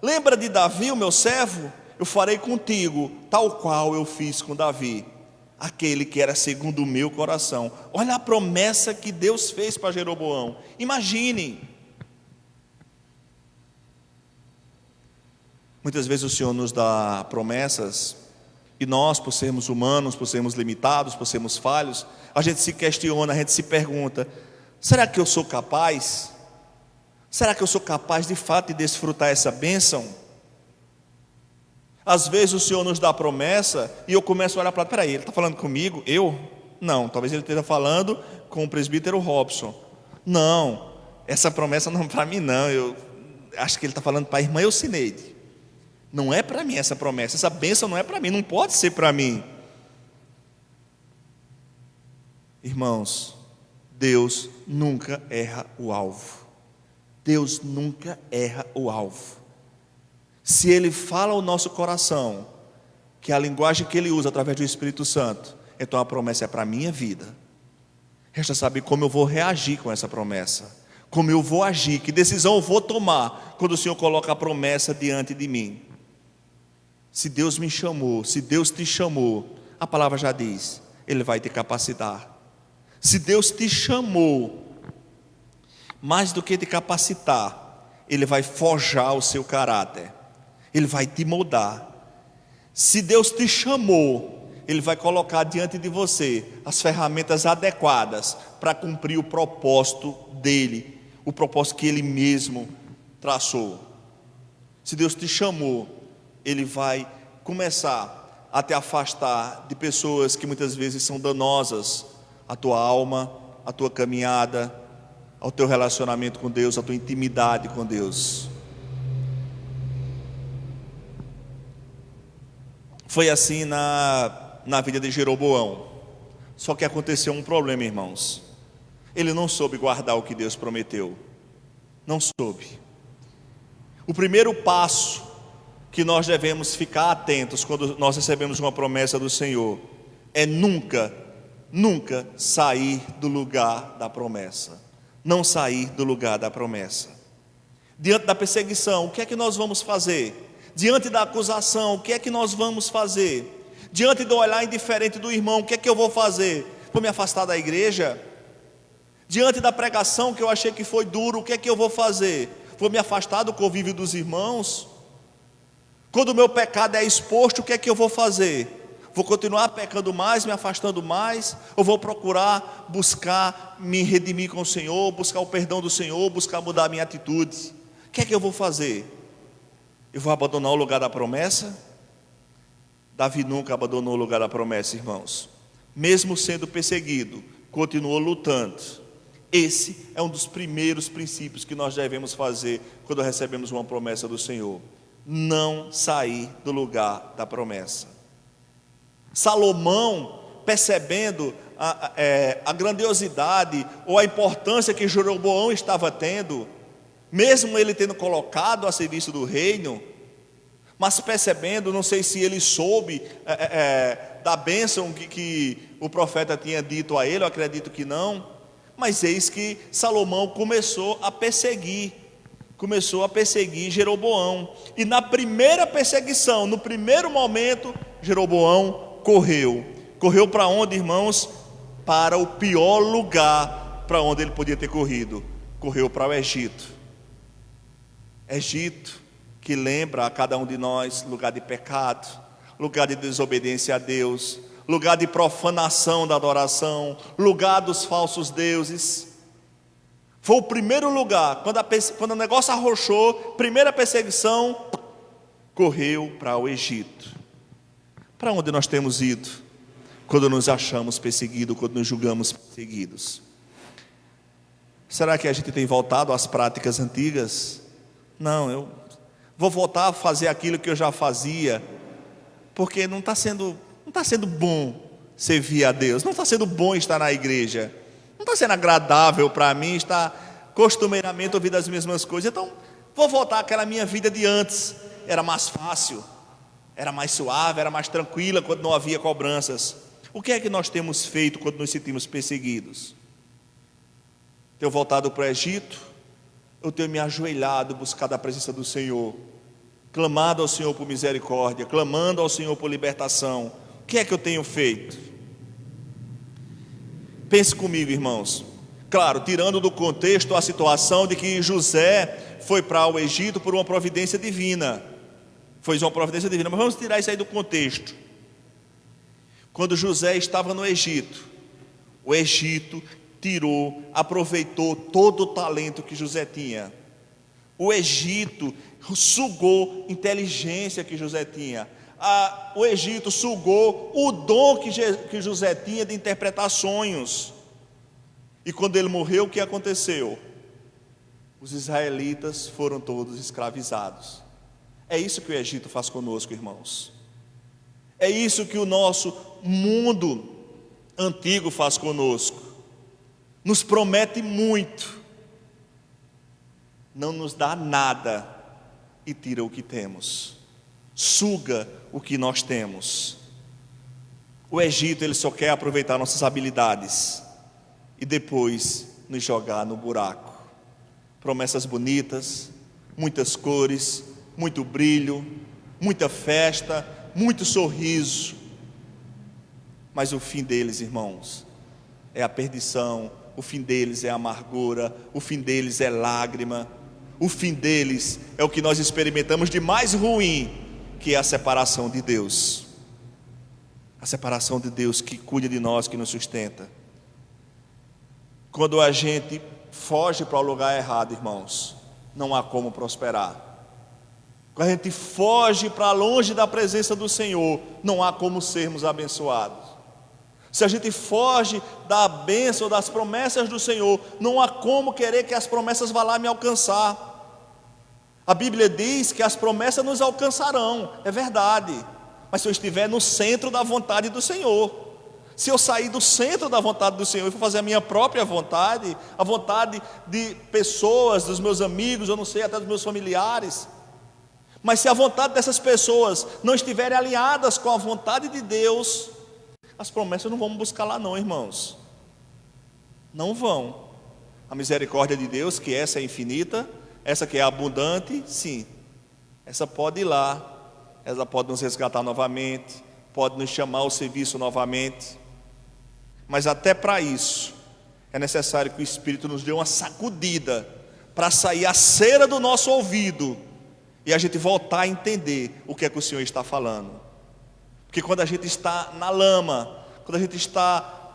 lembra de Davi, o meu servo? Eu farei contigo tal qual eu fiz com Davi, aquele que era segundo o meu coração. Olha a promessa que Deus fez para Jeroboão. Imagine. Muitas vezes o Senhor nos dá promessas e nós, por sermos humanos, por sermos limitados, por sermos falhos, a gente se questiona, a gente se pergunta: será que eu sou capaz? Será que eu sou capaz de fato de desfrutar essa bênção? Às vezes o Senhor nos dá promessa e eu começo a olhar para peraí, ele está falando comigo? Eu? Não, talvez ele esteja falando com o presbítero Robson. Não, essa promessa não é para mim não, eu acho que ele está falando para a irmã Elcineide. Não é para mim essa promessa, essa bênção não é para mim, não pode ser para mim. Irmãos, Deus nunca erra o alvo. Deus nunca erra o alvo. Se Ele fala ao nosso coração, que é a linguagem que Ele usa através do Espírito Santo, então a promessa é para a minha vida. Resta saber como eu vou reagir com essa promessa, como eu vou agir, que decisão eu vou tomar quando o Senhor coloca a promessa diante de mim. Se Deus me chamou, se Deus te chamou, a palavra já diz, Ele vai te capacitar. Se Deus te chamou, mais do que te capacitar, Ele vai forjar o seu caráter, Ele vai te moldar. Se Deus te chamou, Ele vai colocar diante de você as ferramentas adequadas para cumprir o propósito dEle, o propósito que Ele mesmo traçou. Se Deus te chamou, Ele vai começar a te afastar de pessoas que muitas vezes são danosas à tua alma, à tua caminhada, ao teu relacionamento com Deus, à tua intimidade com Deus. Foi assim na vida de Jeroboão. Só que aconteceu um problema, irmãos. Ele não soube guardar o que Deus prometeu. Não soube. O primeiro passo que nós devemos ficar atentos quando nós recebemos uma promessa do Senhor é nunca sair do lugar da promessa. Não sair do lugar da promessa. Diante da perseguição, o que é que nós vamos fazer? Diante da acusação, o que é que nós vamos fazer? Diante do olhar indiferente do irmão, o que é que eu vou fazer? Vou me afastar da igreja? Diante da pregação que eu achei que foi duro, o que é que eu vou fazer? Vou me afastar do convívio dos irmãos? Quando o meu pecado é exposto, o que é que eu vou fazer? Vou continuar pecando mais, me afastando mais? Ou vou procurar buscar me redimir com o Senhor, buscar o perdão do Senhor, buscar mudar a minha atitude? O que é que eu vou fazer? Eu vou abandonar o lugar da promessa? Davi nunca abandonou o lugar da promessa, irmãos. Mesmo sendo perseguido, continuou lutando. Esse é um dos primeiros princípios que nós devemos fazer quando recebemos uma promessa do Senhor. Não sair do lugar da promessa. Salomão, percebendo a grandiosidade ou a importância que Jeroboão estava tendo, mesmo ele tendo colocado a serviço do reino, mas percebendo, não sei se ele soube da bênção que o profeta tinha dito a ele, eu acredito que não, mas eis que Salomão começou a perseguir Jeroboão, e na primeira perseguição, no primeiro momento, Jeroboão correu para onde, irmãos? Para o pior lugar para onde ele podia ter corrido. Correu para o Egito, que lembra a cada um de nós lugar de pecado, lugar de desobediência a Deus, lugar de profanação da adoração, lugar dos falsos deuses. Foi o primeiro lugar, quando o negócio arrochou, primeira perseguição, correu para o Egito. Para onde nós temos ido quando nos achamos perseguidos, quando nos julgamos perseguidos? Será que a gente tem voltado às práticas antigas? Não, eu vou voltar a fazer aquilo que eu já fazia, porque não está sendo bom servir a Deus, não está sendo bom estar na igreja, não está sendo agradável para mim estar costumeiramente ouvindo as mesmas coisas. Então vou voltar àquela minha vida de antes. Era mais fácil, era mais suave, era mais tranquila quando não havia cobranças. O que é que nós temos feito quando nos sentimos perseguidos? Tenho voltado para o Egito? Eu tenho me ajoelhado, buscado a presença do Senhor, clamado ao Senhor por misericórdia, clamando ao Senhor por libertação? O que é que eu tenho feito? Pense comigo, irmãos. Claro, tirando do contexto a situação de que José foi para o Egito por uma providência divina. Foi uma providência divina, mas vamos tirar isso aí do contexto. Quando José estava no Egito, o Egito aproveitou todo o talento que José tinha. O Egito sugou a inteligência que José tinha. O Egito sugou o dom que José tinha de interpretar sonhos. E quando ele morreu, o que aconteceu? Os israelitas foram todos escravizados. É isso que o Egito faz conosco, irmãos. É isso que o nosso mundo antigo faz conosco. Nos promete muito, não nos dá nada e tira o que temos, suga o que nós temos. O Egito, ele só quer aproveitar nossas habilidades e depois nos jogar no buraco. Promessas bonitas, muitas cores, muito brilho, muita festa, muito sorriso. Mas o fim deles, irmãos, é a perdição, o fim deles é a amargura, o fim deles é lágrima, o fim deles é o que nós experimentamos de mais ruim, que é a separação de Deus. A separação de Deus que cuida de nós, que nos sustenta. Quando a gente foge para o lugar errado, irmãos, não há como prosperar. Quando a gente foge para longe da presença do Senhor, não há como sermos abençoados. Se a gente foge da bênção, das promessas do Senhor, não há como querer que as promessas vá lá me alcançar. A Bíblia diz que as promessas nos alcançarão, é verdade, mas se eu estiver no centro da vontade do Senhor. Se eu sair do centro da vontade do Senhor e for fazer a minha própria vontade, a vontade de pessoas, dos meus amigos, eu não sei, até dos meus familiares, mas se a vontade dessas pessoas não estiverem alinhadas com a vontade de Deus, as promessas não vão me buscar lá não, irmãos. Não vão. A misericórdia de Deus, que essa é infinita, essa que é abundante, sim, essa pode ir lá, ela pode nos resgatar novamente, pode nos chamar ao serviço novamente. Mas até para isso é necessário que o Espírito nos dê uma sacudida, para sair a cera do nosso ouvido e a gente voltar a entender o que é que o Senhor está falando. Porque quando a gente está na lama, quando a gente está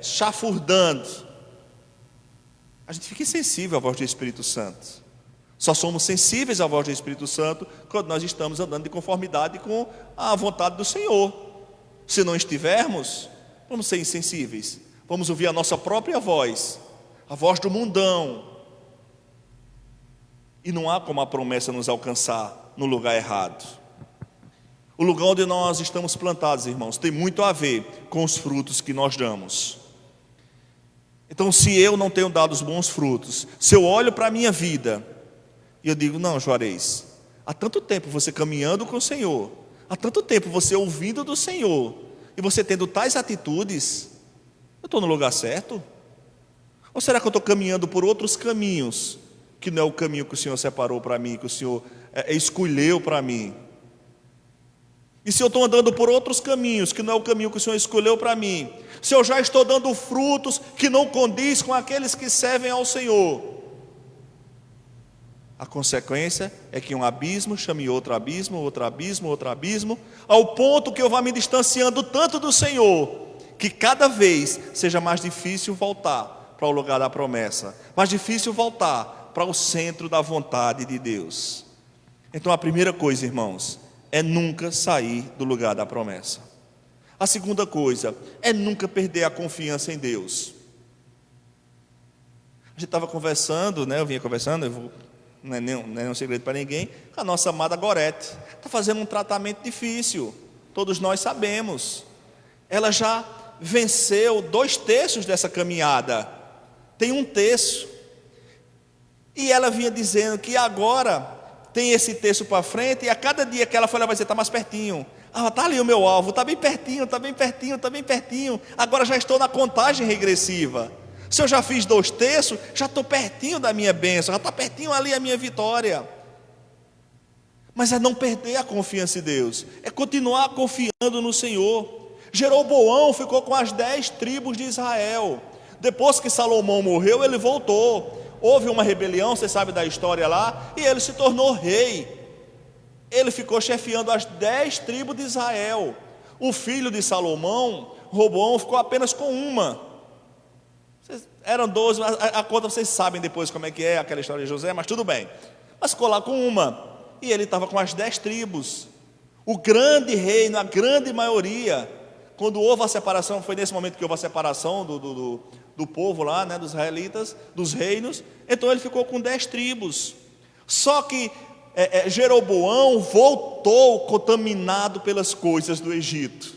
chafurdando, a gente fica insensível à voz do Espírito Santo. Só somos sensíveis à voz do Espírito Santo quando nós estamos andando de conformidade com a vontade do Senhor. Se não estivermos, vamos ser insensíveis, vamos ouvir a nossa própria voz, a voz do mundão, e não há como a promessa nos alcançar no lugar errado. O lugar onde nós estamos plantados, irmãos, tem muito a ver com os frutos que nós damos. Então, se eu não tenho dado os bons frutos, se eu olho para a minha vida e eu digo, não, Juarez, há tanto tempo você caminhando com o Senhor, há tanto tempo você ouvindo do Senhor, e você tendo tais atitudes, eu estou no lugar certo? Ou será que eu estou caminhando por outros caminhos, que não é o caminho que o Senhor separou para mim, que o Senhor escolheu para mim? E se eu estou andando por outros caminhos, que não é o caminho que o Senhor escolheu para mim, se eu já estou dando frutos que não condiz com aqueles que servem ao Senhor, a consequência é que um abismo chame outro abismo, outro abismo, outro abismo, ao ponto que eu vá me distanciando tanto do Senhor, que cada vez seja mais difícil voltar para o lugar da promessa, mais difícil voltar para o centro da vontade de Deus. Então a primeira coisa, irmãos, é nunca sair do lugar da promessa. A segunda coisa é nunca perder a confiança em Deus. A gente estava conversando, eu vinha conversando, não é nenhum segredo para ninguém, a nossa amada Gorete está fazendo um tratamento difícil, todos nós sabemos. Ela já venceu 2/3 dessa caminhada, tem 1/3, e ela vinha dizendo que agora tem esse terço para frente, e a cada dia que ela foi, ela vai dizer, está mais pertinho. Está ali o meu alvo, está bem pertinho, está bem pertinho, está bem pertinho. Agora já estou na contagem regressiva. Se eu já fiz 2/3, já estou pertinho da minha bênção, já está pertinho ali a minha vitória. Mas é não perder a confiança em Deus, é continuar confiando no Senhor. Jeroboão ficou com as 10 tribos de Israel. Depois que Salomão morreu, ele voltou. Houve uma rebelião, você sabe da história lá, e ele se tornou rei. Ele ficou chefiando as 10 tribos de Israel. O filho de Salomão, Roboão, ficou apenas com uma. Eram 12, a conta vocês sabem depois como é que é aquela história de José, mas tudo bem. Mas ficou lá com uma, e ele estava com as 10 tribos. O grande reino, a grande maioria, quando houve a separação, foi nesse momento que houve a separação do povo lá, dos israelitas, dos reinos. Então ele ficou com 10 tribos. Só que Jeroboão voltou contaminado pelas coisas do Egito.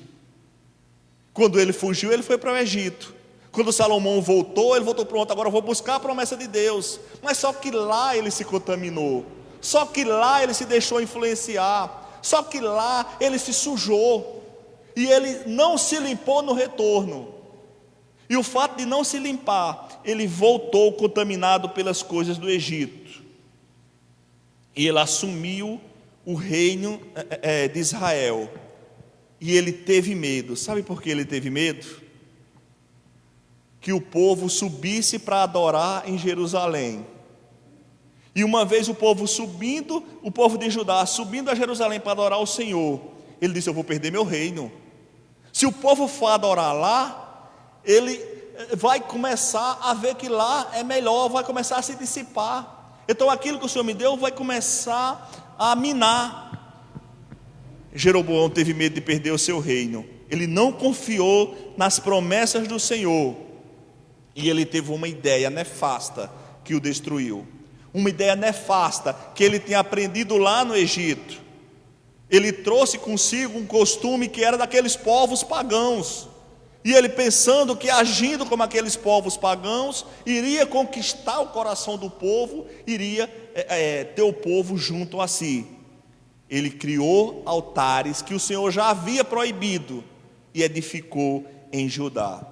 Quando ele fugiu, ele foi para o Egito. Quando Salomão voltou, ele voltou, pronto, agora eu vou buscar a promessa de Deus. Mas só que lá ele se contaminou, só que lá ele se deixou influenciar, só que lá ele se sujou, e ele não se limpou no retorno. E o fato de não se limpar, ele voltou contaminado pelas coisas do Egito. E ele assumiu o reino de Israel. E ele teve medo. Sabe por que ele teve medo? Que o povo subisse para adorar em Jerusalém. E uma vez o povo subindo, o povo de Judá subindo a Jerusalém para adorar o Senhor, ele disse: eu vou perder meu reino. Se o povo for adorar lá, ele vai começar a ver que lá é melhor, vai começar a se dissipar. Então aquilo que o Senhor me deu vai começar a minar. Jeroboão teve medo de perder o seu reino. Ele não confiou nas promessas do Senhor. E ele teve uma ideia nefasta que o destruiu. Uma ideia nefasta que ele tinha aprendido lá no Egito. Ele trouxe consigo um costume que era daqueles povos pagãos. E ele, pensando que agindo como aqueles povos pagãos, iria conquistar o coração do povo, iria ter o povo junto a si. Ele criou altares que o Senhor já havia proibido e edificou em Judá.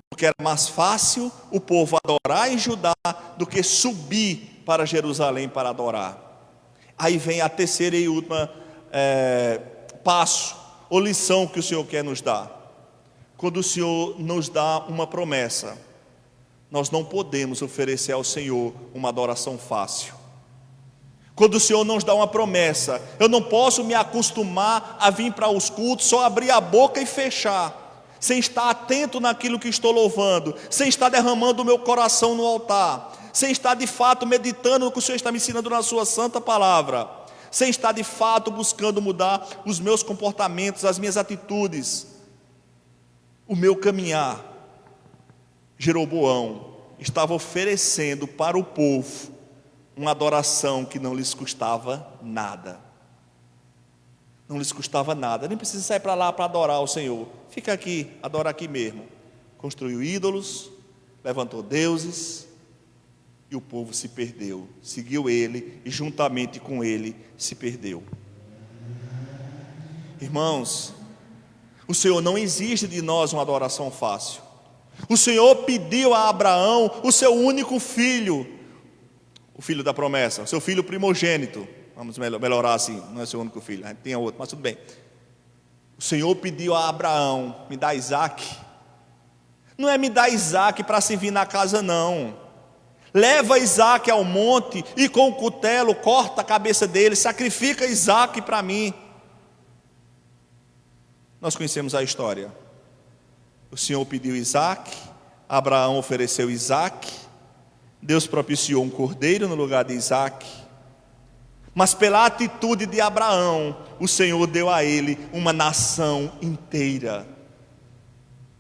Porque era mais fácil o povo adorar em Judá do que subir para Jerusalém para adorar. Aí vem a terceira e última passo, ou lição que o Senhor quer nos dar. Quando o Senhor nos dá uma promessa, nós não podemos oferecer ao Senhor uma adoração fácil. Quando o Senhor nos dá uma promessa, eu não posso me acostumar a vir para os cultos, só abrir a boca e fechar, sem estar atento naquilo que estou louvando, sem estar derramando o meu coração no altar, sem estar de fato meditando no que o Senhor está me ensinando na sua santa palavra, sem estar de fato buscando mudar os meus comportamentos, as minhas atitudes, o meu caminhar. Jeroboão estava oferecendo para o povo uma adoração que não lhes custava nada. Não lhes custava nada, nem precisa sair para lá para adorar o Senhor. Fica aqui, adora aqui mesmo. Construiu ídolos, levantou deuses, e o povo se perdeu. Seguiu ele, e juntamente com ele se perdeu. Irmãos, o Senhor não exige de nós uma adoração fácil. O Senhor pediu a Abraão o seu único filho, o filho da promessa, o seu filho primogênito. Vamos melhorar assim, não é seu único filho, a gente tinha outro, mas tudo bem. O Senhor pediu a Abraão: me dá Isaac. Não é me dá Isaac para servir na casa, não. Leva Isaac ao monte e com o cutelo corta a cabeça dele, sacrifica Isaac para mim. Nós conhecemos a história. O Senhor pediu Isaac, Abraão ofereceu Isaac, Deus propiciou um cordeiro no lugar de Isaac. Mas pela atitude de Abraão, o Senhor deu a ele uma nação inteira.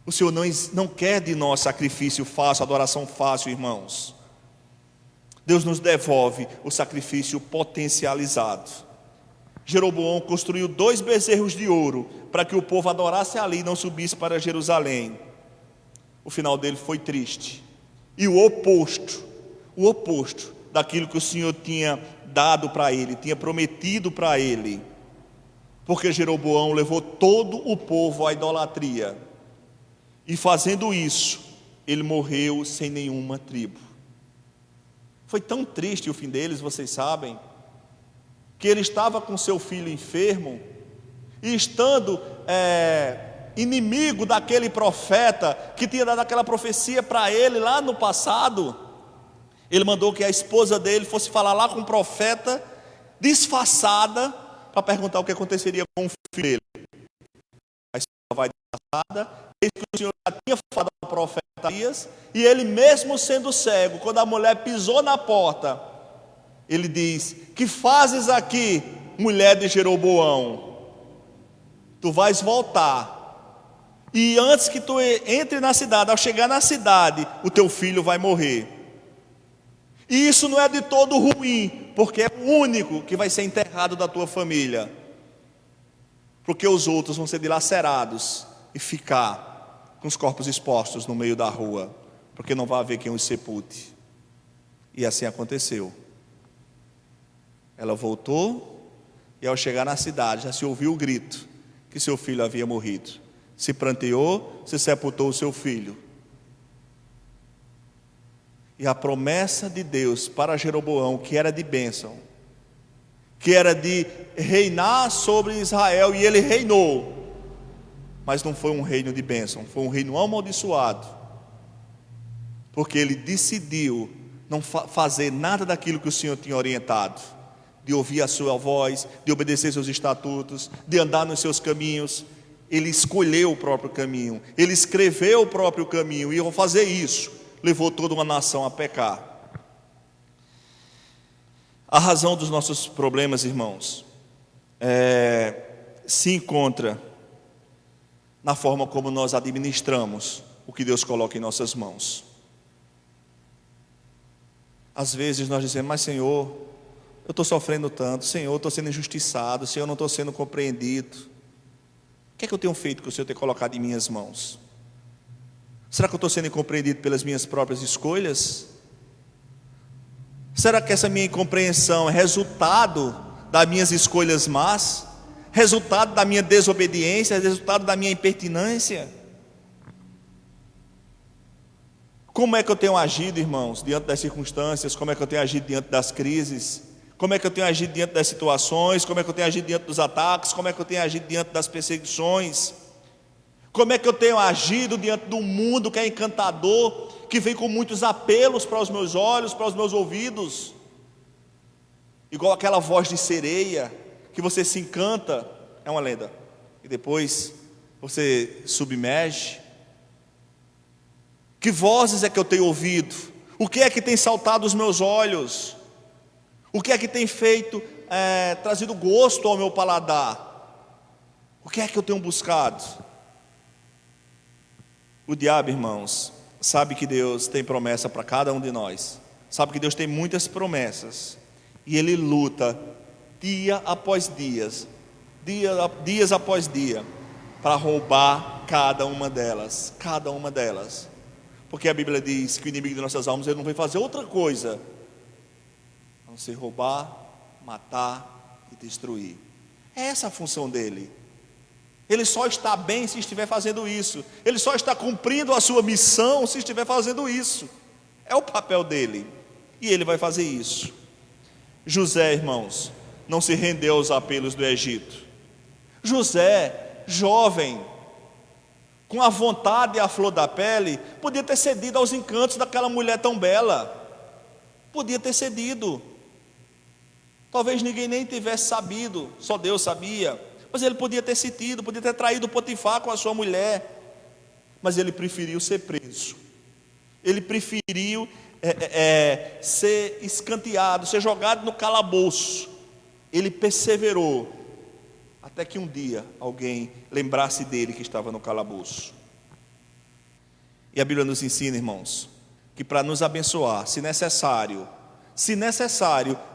O Senhor não quer de nós sacrifício fácil, adoração fácil, irmãos. Deus nos devolve o sacrifício potencializado. Jeroboão construiu 2 bezerros de ouro para que o povo adorasse ali e não subisse para Jerusalém. O final dele foi triste. E o oposto daquilo que o Senhor tinha dado para ele, tinha prometido para ele. Porque Jeroboão levou todo o povo à idolatria. E fazendo isso, ele morreu sem nenhuma tribo. Foi tão triste o fim deles, vocês sabem, que ele estava com seu filho enfermo, e estando inimigo daquele profeta que tinha dado aquela profecia para ele lá no passado, ele mandou que a esposa dele fosse falar lá com o profeta, disfarçada, para perguntar o que aconteceria com o filho dele. A esposa vai disfarçada, eis que o Senhor já tinha falado ao profeta Elias, e ele mesmo sendo cego, quando a mulher pisou na porta, ele diz: que fazes aqui, mulher de Jeroboão? Tu vais voltar, e antes que tu entre na cidade, ao chegar na cidade, o teu filho vai morrer. E isso não é de todo ruim, porque é o único que vai ser enterrado da tua família, porque os outros vão ser dilacerados e ficar com os corpos expostos no meio da rua, porque não vai haver quem os sepulte. E assim aconteceu. Ela voltou, e ao chegar na cidade já se ouviu o grito que seu filho havia morrido. Se pranteou, se sepultou o seu filho. E a promessa de Deus para Jeroboão, que era de bênção, que era de reinar sobre Israel, e ele reinou. Mas não foi um reino de bênção, foi um reino amaldiçoado, porque ele decidiu não fazer nada daquilo que o Senhor tinha orientado, de ouvir a sua voz, de obedecer seus estatutos, de andar nos seus caminhos. Ele escolheu o próprio caminho, ele escreveu o próprio caminho, e ao fazer isso, levou toda uma nação a pecar. A razão dos nossos problemas, irmãos, se encontra na forma como nós administramos o que Deus coloca em nossas mãos. Às vezes nós dizemos: mas Senhor, eu estou sofrendo tanto, Senhor, eu estou sendo injustiçado, Senhor, eu não estou sendo compreendido. O que é que eu tenho feito que o Senhor tem colocado em minhas mãos? Será que eu estou sendo incompreendido pelas minhas próprias escolhas? Será que essa minha incompreensão é resultado das minhas escolhas más? Resultado da minha desobediência? Resultado da minha impertinência? Como é que eu tenho agido, irmãos, diante das circunstâncias? Como é que eu tenho agido diante das crises? Como é que eu tenho agido diante das situações? Como é que eu tenho agido diante dos ataques? Como é que eu tenho agido diante das perseguições? Como é que eu tenho agido diante do mundo que é encantador, que vem com muitos apelos para os meus olhos, para os meus ouvidos? Igual aquela voz de sereia, que você se encanta, é uma lenda, e depois você submerge. Que vozes é que eu tenho ouvido? O que é que tem saltado os meus olhos? O que é que tem feito, trazido gosto ao meu paladar? O que é que eu tenho buscado? O diabo, irmãos, sabe que Deus tem promessa para cada um de nós, sabe que Deus tem muitas promessas, e ele luta dia após dias após dia, para roubar cada uma delas, porque a Bíblia diz que o inimigo de nossas almas, ele não vai fazer outra coisa a não ser roubar, matar e destruir. É essa a função dele. Ele só está bem se estiver fazendo isso. Ele só está cumprindo a sua missão se estiver fazendo isso. É o papel dele, e ele vai fazer isso. José, irmãos, não se rendeu aos apelos do Egito. José, jovem, com a vontade e a flor da pele, podia ter cedido aos encantos daquela mulher tão bela. Podia ter cedido. Talvez ninguém nem tivesse sabido, só Deus sabia. Mas ele podia ter cedido, podia ter traído Potifar com a sua mulher. Mas ele preferiu ser preso. Ele preferiu ser escanteado, ser jogado no calabouço. Ele perseverou, até que um dia alguém lembrasse dele que estava no calabouço. E a Bíblia nos ensina, irmãos, que para nos abençoar, se necessário,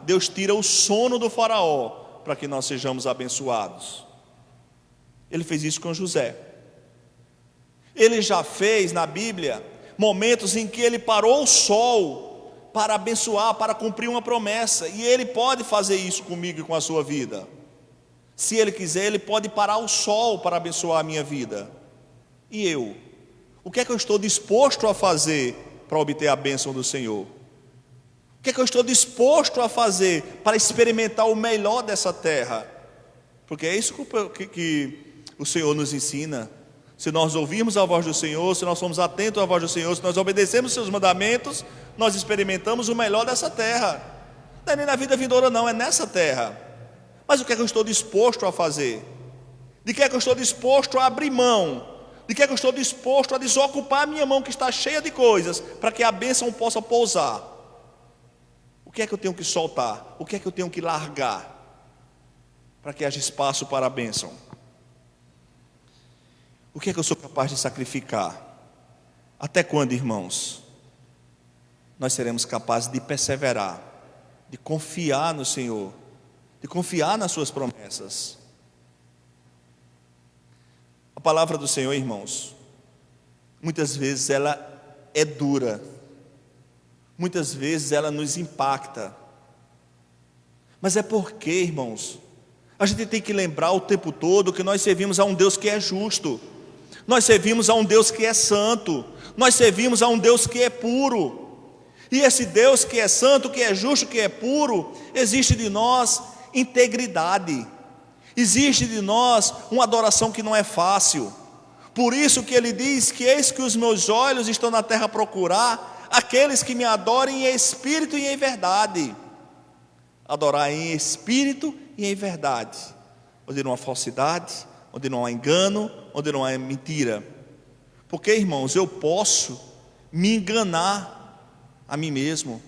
Deus tira o sono do faraó, para que nós sejamos abençoados. Ele fez isso com José. Ele já fez na Bíblia momentos em que ele parou o sol para abençoar, para cumprir uma promessa, e ele pode fazer isso comigo e com a sua vida. Se ele quiser, ele pode parar o sol para abençoar a minha vida. E eu? O que é que eu estou disposto a fazer para obter a bênção do Senhor? O que é que eu estou disposto a fazer para experimentar o melhor dessa terra? Porque é isso que o Senhor nos ensina. Se nós ouvirmos a voz do Senhor, se nós somos atentos à voz do Senhor, se nós obedecemos seus mandamentos, nós experimentamos o melhor dessa terra. Não é nem na vida vindoura não, é nessa terra. Mas o que é que eu estou disposto a fazer? De que é que eu estou disposto a abrir mão? De que é que eu estou disposto a desocupar a minha mão que está cheia de coisas, para que a bênção possa pousar? O que é que eu tenho que soltar? O que é que eu tenho que largar? Para que haja espaço para a bênção. O que é que eu sou capaz de sacrificar? Até quando, irmãos, nós seremos capazes de perseverar, de confiar no Senhor, de confiar nas suas promessas? A palavra do Senhor, irmãos, muitas vezes ela é dura, muitas vezes ela nos impacta, mas é porque, irmãos, a gente tem que lembrar o tempo todo que nós servimos a um Deus que é justo, nós servimos a um Deus que é santo, nós servimos a um Deus que é puro, e esse Deus que é santo, que é justo, que é puro, exige de nós integridade. Existe de nós uma adoração que não é fácil. Por isso que ele diz que eis que os meus olhos estão na terra a procurar aqueles que me adorem em espírito e em verdade. Adorar em espírito e em verdade, onde não há falsidade, onde não há engano, onde não há mentira. Porque, irmãos, eu posso me enganar a mim mesmo,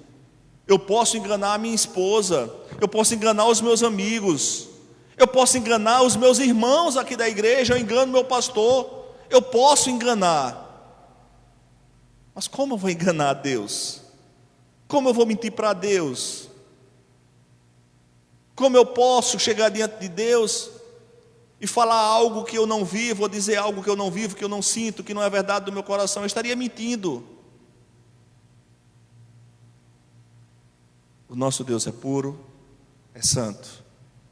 eu posso enganar a minha esposa, eu posso enganar os meus amigos, eu posso enganar os meus irmãos aqui da igreja, eu engano meu pastor, eu posso enganar. Mas como eu vou enganar a Deus? Como eu vou mentir para Deus? Como eu posso chegar diante de Deus e falar algo que eu não vivo, ou dizer algo que eu não vivo, que eu não sinto, que não é verdade do meu coração? Eu estaria mentindo. O nosso Deus é puro, é santo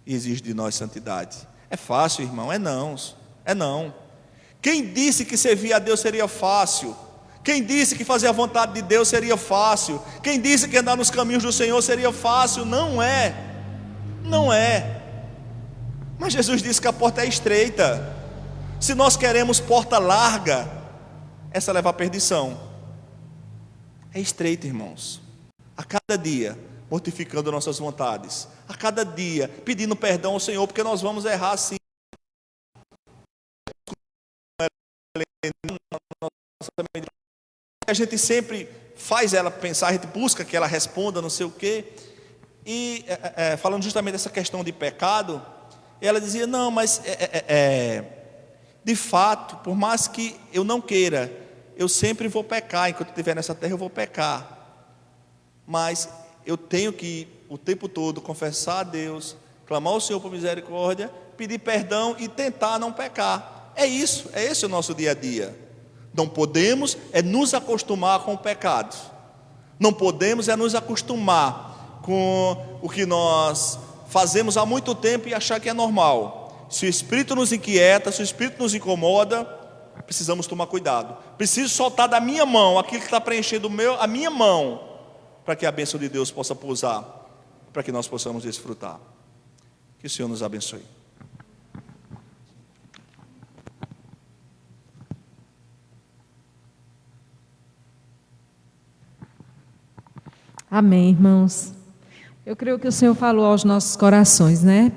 e exige de nós santidade. É fácil, irmão? É não. É não. Quem disse que servir a Deus seria fácil? Quem disse que fazer a vontade de Deus seria fácil? Quem disse que andar nos caminhos do Senhor seria fácil? Não é. Não é. Mas Jesus disse que a porta é estreita. Se nós queremos porta larga, essa leva à perdição. É estreita, irmãos. A cada dia, mortificando nossas vontades. A cada dia, pedindo perdão ao Senhor, porque nós vamos errar sim. A gente sempre faz ela pensar, a gente busca que ela responda, não sei o quê. E falando justamente dessa questão de pecado, ela dizia, não, mas de fato, por mais que eu não queira, eu sempre vou pecar, enquanto eu estiver nessa terra eu vou pecar, mas eu tenho que o tempo todo confessar a Deus, clamar ao Senhor por misericórdia, pedir perdão e tentar não pecar. É isso, é esse o nosso dia a dia. Não podemos nos acostumar com o pecado, não podemos nos acostumar com o que nós fazemos há muito tempo e achar que é normal. Se o Espírito nos inquieta, se o Espírito nos incomoda, precisamos tomar cuidado. Preciso soltar da minha mão aquilo que está preenchendo a minha mão, para que a bênção de Deus possa pousar, para que nós possamos desfrutar. Que o Senhor nos abençoe. Amém, irmãos. Eu creio que o Senhor falou aos nossos corações, né?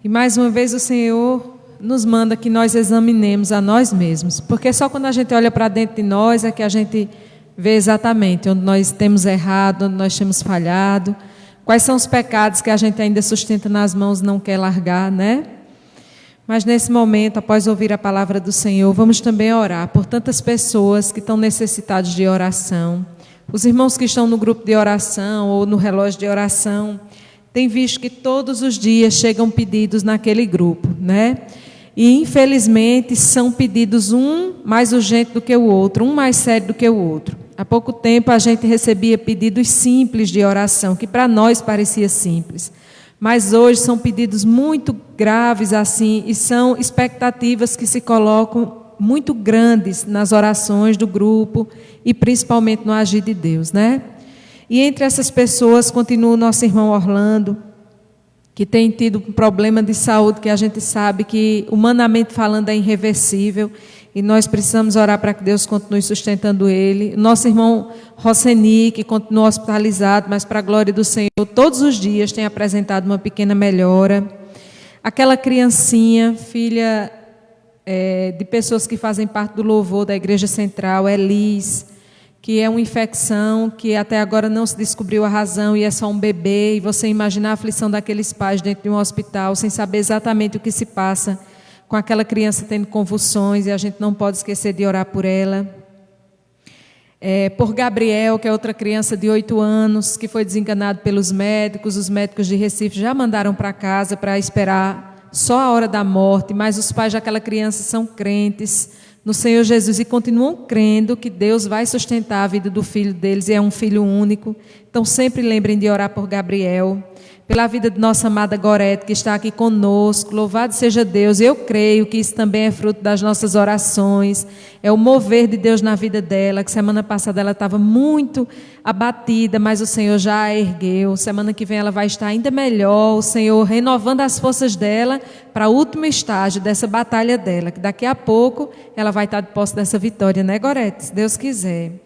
E mais uma vez o Senhor nos manda que nós examinemos a nós mesmos, porque só quando a gente olha para dentro de nós é que a gente vê exatamente onde nós temos errado, onde nós temos falhado, quais são os pecados que a gente ainda sustenta nas mãos e não quer largar, né? Mas nesse momento, após ouvir a palavra do Senhor, vamos também orar por tantas pessoas que estão necessitadas de oração. Os irmãos que estão no grupo de oração ou no relógio de oração têm visto que todos os dias chegam pedidos naquele grupo, né? E infelizmente são pedidos um mais urgente do que o outro, um mais sério do que o outro. Há pouco tempo a gente recebia pedidos simples de oração, que para nós parecia simples. Mas hoje são pedidos muito graves assim, e são expectativas que se colocam muito grandes nas orações do grupo e principalmente no agir de Deus, né? E entre essas pessoas continua o nosso irmão Orlando, que tem tido um problema de saúde que a gente sabe que, humanamente falando, é irreversível, e nós precisamos orar para que Deus continue sustentando ele. Nosso irmão Roseni, que continua hospitalizado, mas para a glória do Senhor, todos os dias tem apresentado uma pequena melhora. Aquela criancinha, filha de pessoas que fazem parte do louvor da Igreja Central, Elis, que é uma infecção que até agora não se descobriu a razão e é só um bebê, e você imaginar a aflição daqueles pais dentro de um hospital, sem saber exatamente o que se passa com aquela criança tendo convulsões, e a gente não pode esquecer de orar por ela. Por Gabriel, que é outra criança de 8 anos, que foi desenganado pelos médicos. Os médicos de Recife já mandaram para casa para esperar só a hora da morte, mas os pais daquela criança são crentes no Senhor Jesus e continuam crendo que Deus vai sustentar a vida do filho deles, e é um filho único. Então sempre lembrem de orar por Gabriel. pela vida de nossa amada Gorete, que está aqui conosco. Louvado seja Deus. Eu creio que isso também é fruto das nossas orações, é o mover de Deus na vida dela, que semana passada ela estava muito abatida, mas o Senhor já a ergueu. Semana que vem ela vai estar ainda melhor, o Senhor renovando as forças dela para o último estágio dessa batalha dela, que daqui a pouco ela vai estar de posse dessa vitória, né, Gorete? Se Deus quiser.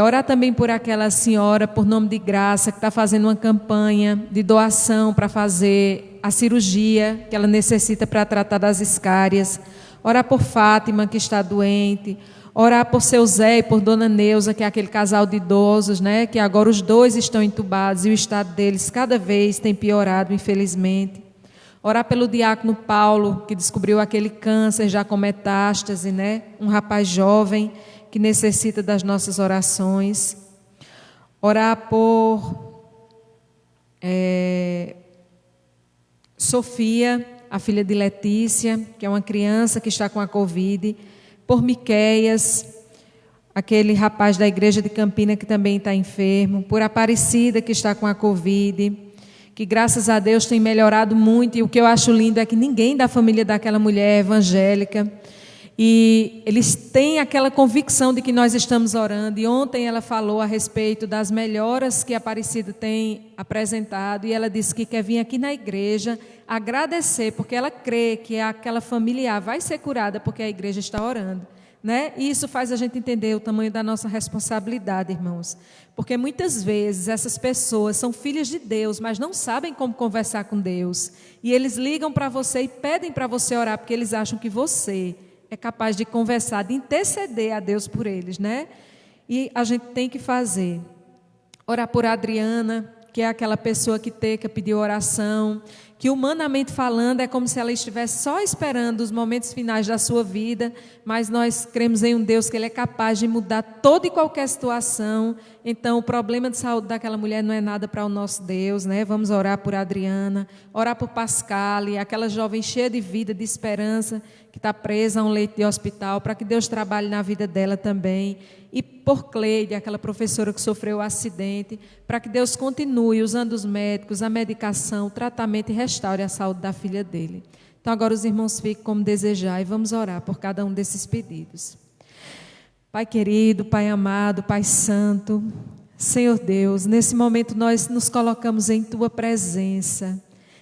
Orar também por aquela senhora, por nome de Graça, que está fazendo uma campanha de doação para fazer a cirurgia que ela necessita para tratar das escárias. Orar por Fátima, que está doente. Orar por seu Zé e por Dona Neuza, que é aquele casal de idosos, né? Que agora os dois estão entubados e o estado deles cada vez tem piorado, infelizmente. Orar pelo diácono Paulo, que descobriu aquele câncer já com metástase, né? Um rapaz jovem que necessita das nossas orações. Orar por Sofia, a filha de Letícia, que é uma criança que está com a Covid. Por Miqueias, aquele rapaz da igreja de Campina que também está enfermo. Por Aparecida, que está com a Covid, que graças a Deus tem melhorado muito. E o que eu acho lindo é que ninguém da família daquela mulher é evangélica. E eles têm aquela convicção de que nós estamos orando. E ontem ela falou a respeito das melhoras que a Aparecida tem apresentado. E ela disse que quer vir aqui na igreja agradecer, porque ela crê que aquela familiar vai ser curada porque a igreja está orando, né? E isso faz a gente entender o tamanho da nossa responsabilidade, irmãos. Porque muitas vezes essas pessoas são filhas de Deus, mas não sabem como conversar com Deus. E eles ligam para você e pedem para você orar, porque eles acham que você é capaz de conversar, de interceder a Deus por eles, né? E a gente tem que fazer. Orar por Adriana, que é aquela pessoa que Teca pediu oração, que humanamente falando é como se ela estivesse só esperando os momentos finais da sua vida, mas nós cremos em um Deus que Ele é capaz de mudar toda e qualquer situação. Então o problema de saúde daquela mulher não é nada para o nosso Deus, né? Vamos orar por Adriana, orar por Pascale, aquela jovem cheia de vida, de esperança, que está presa a um leito de hospital, para que Deus trabalhe na vida dela também. E por Cleide, aquela professora que sofreu o acidente, para que Deus continue usando os médicos, a medicação, o tratamento e restaure a saúde da filha dele. Então agora os irmãos fiquem como desejar e vamos orar por cada um desses pedidos. Pai querido, Pai amado, Pai santo, Senhor Deus, nesse momento nós nos colocamos em Tua presença,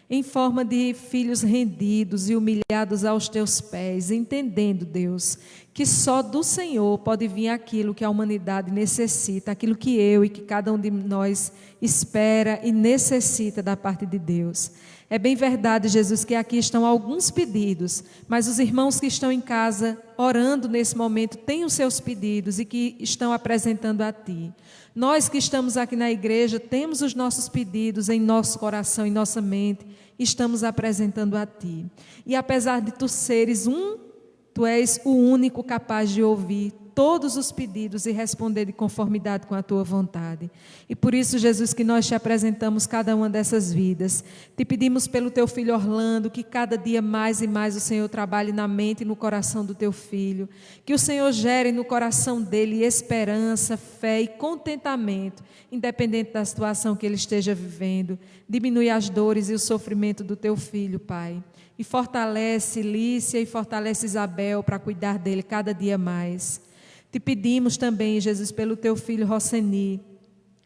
em forma de filhos rendidos e humilhados aos Teus pés, entendendo, Deus, que só do Senhor pode vir aquilo que a humanidade necessita, aquilo que eu e que cada um de nós espera e necessita da parte de Deus. É bem verdade, Jesus, que aqui estão alguns pedidos, mas os irmãos que estão em casa orando nesse momento têm os seus pedidos e que estão apresentando a Ti. Nós que estamos aqui na igreja temos os nossos pedidos em nosso coração, em nossa mente, estamos apresentando a Ti. E apesar de Tu seres Tu és o único capaz de ouvir todos os pedidos e responder de conformidade com a Tua vontade. E por isso, Jesus, que nós Te apresentamos cada uma dessas vidas. Te pedimos pelo Teu filho Orlando, que cada dia mais e mais o Senhor trabalhe na mente e no coração do Teu filho. Que o Senhor gere no coração dele esperança, fé e contentamento, independente da situação que ele esteja vivendo. Diminui as dores e o sofrimento do Teu filho, Pai. E fortalece Lícia e fortalece Isabel para cuidar dele cada dia mais. Te pedimos também, Jesus, pelo Teu filho Roceni,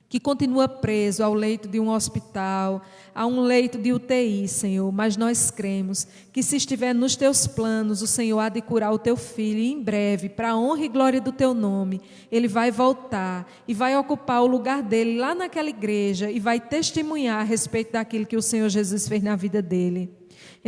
que continua preso ao leito de um hospital, a um leito de UTI, Senhor, mas nós cremos que se estiver nos Teus planos, o Senhor há de curar o Teu filho e em breve, para a honra e glória do Teu nome, ele vai voltar e vai ocupar o lugar dele lá naquela igreja e vai testemunhar a respeito daquilo que o Senhor Jesus fez na vida dele.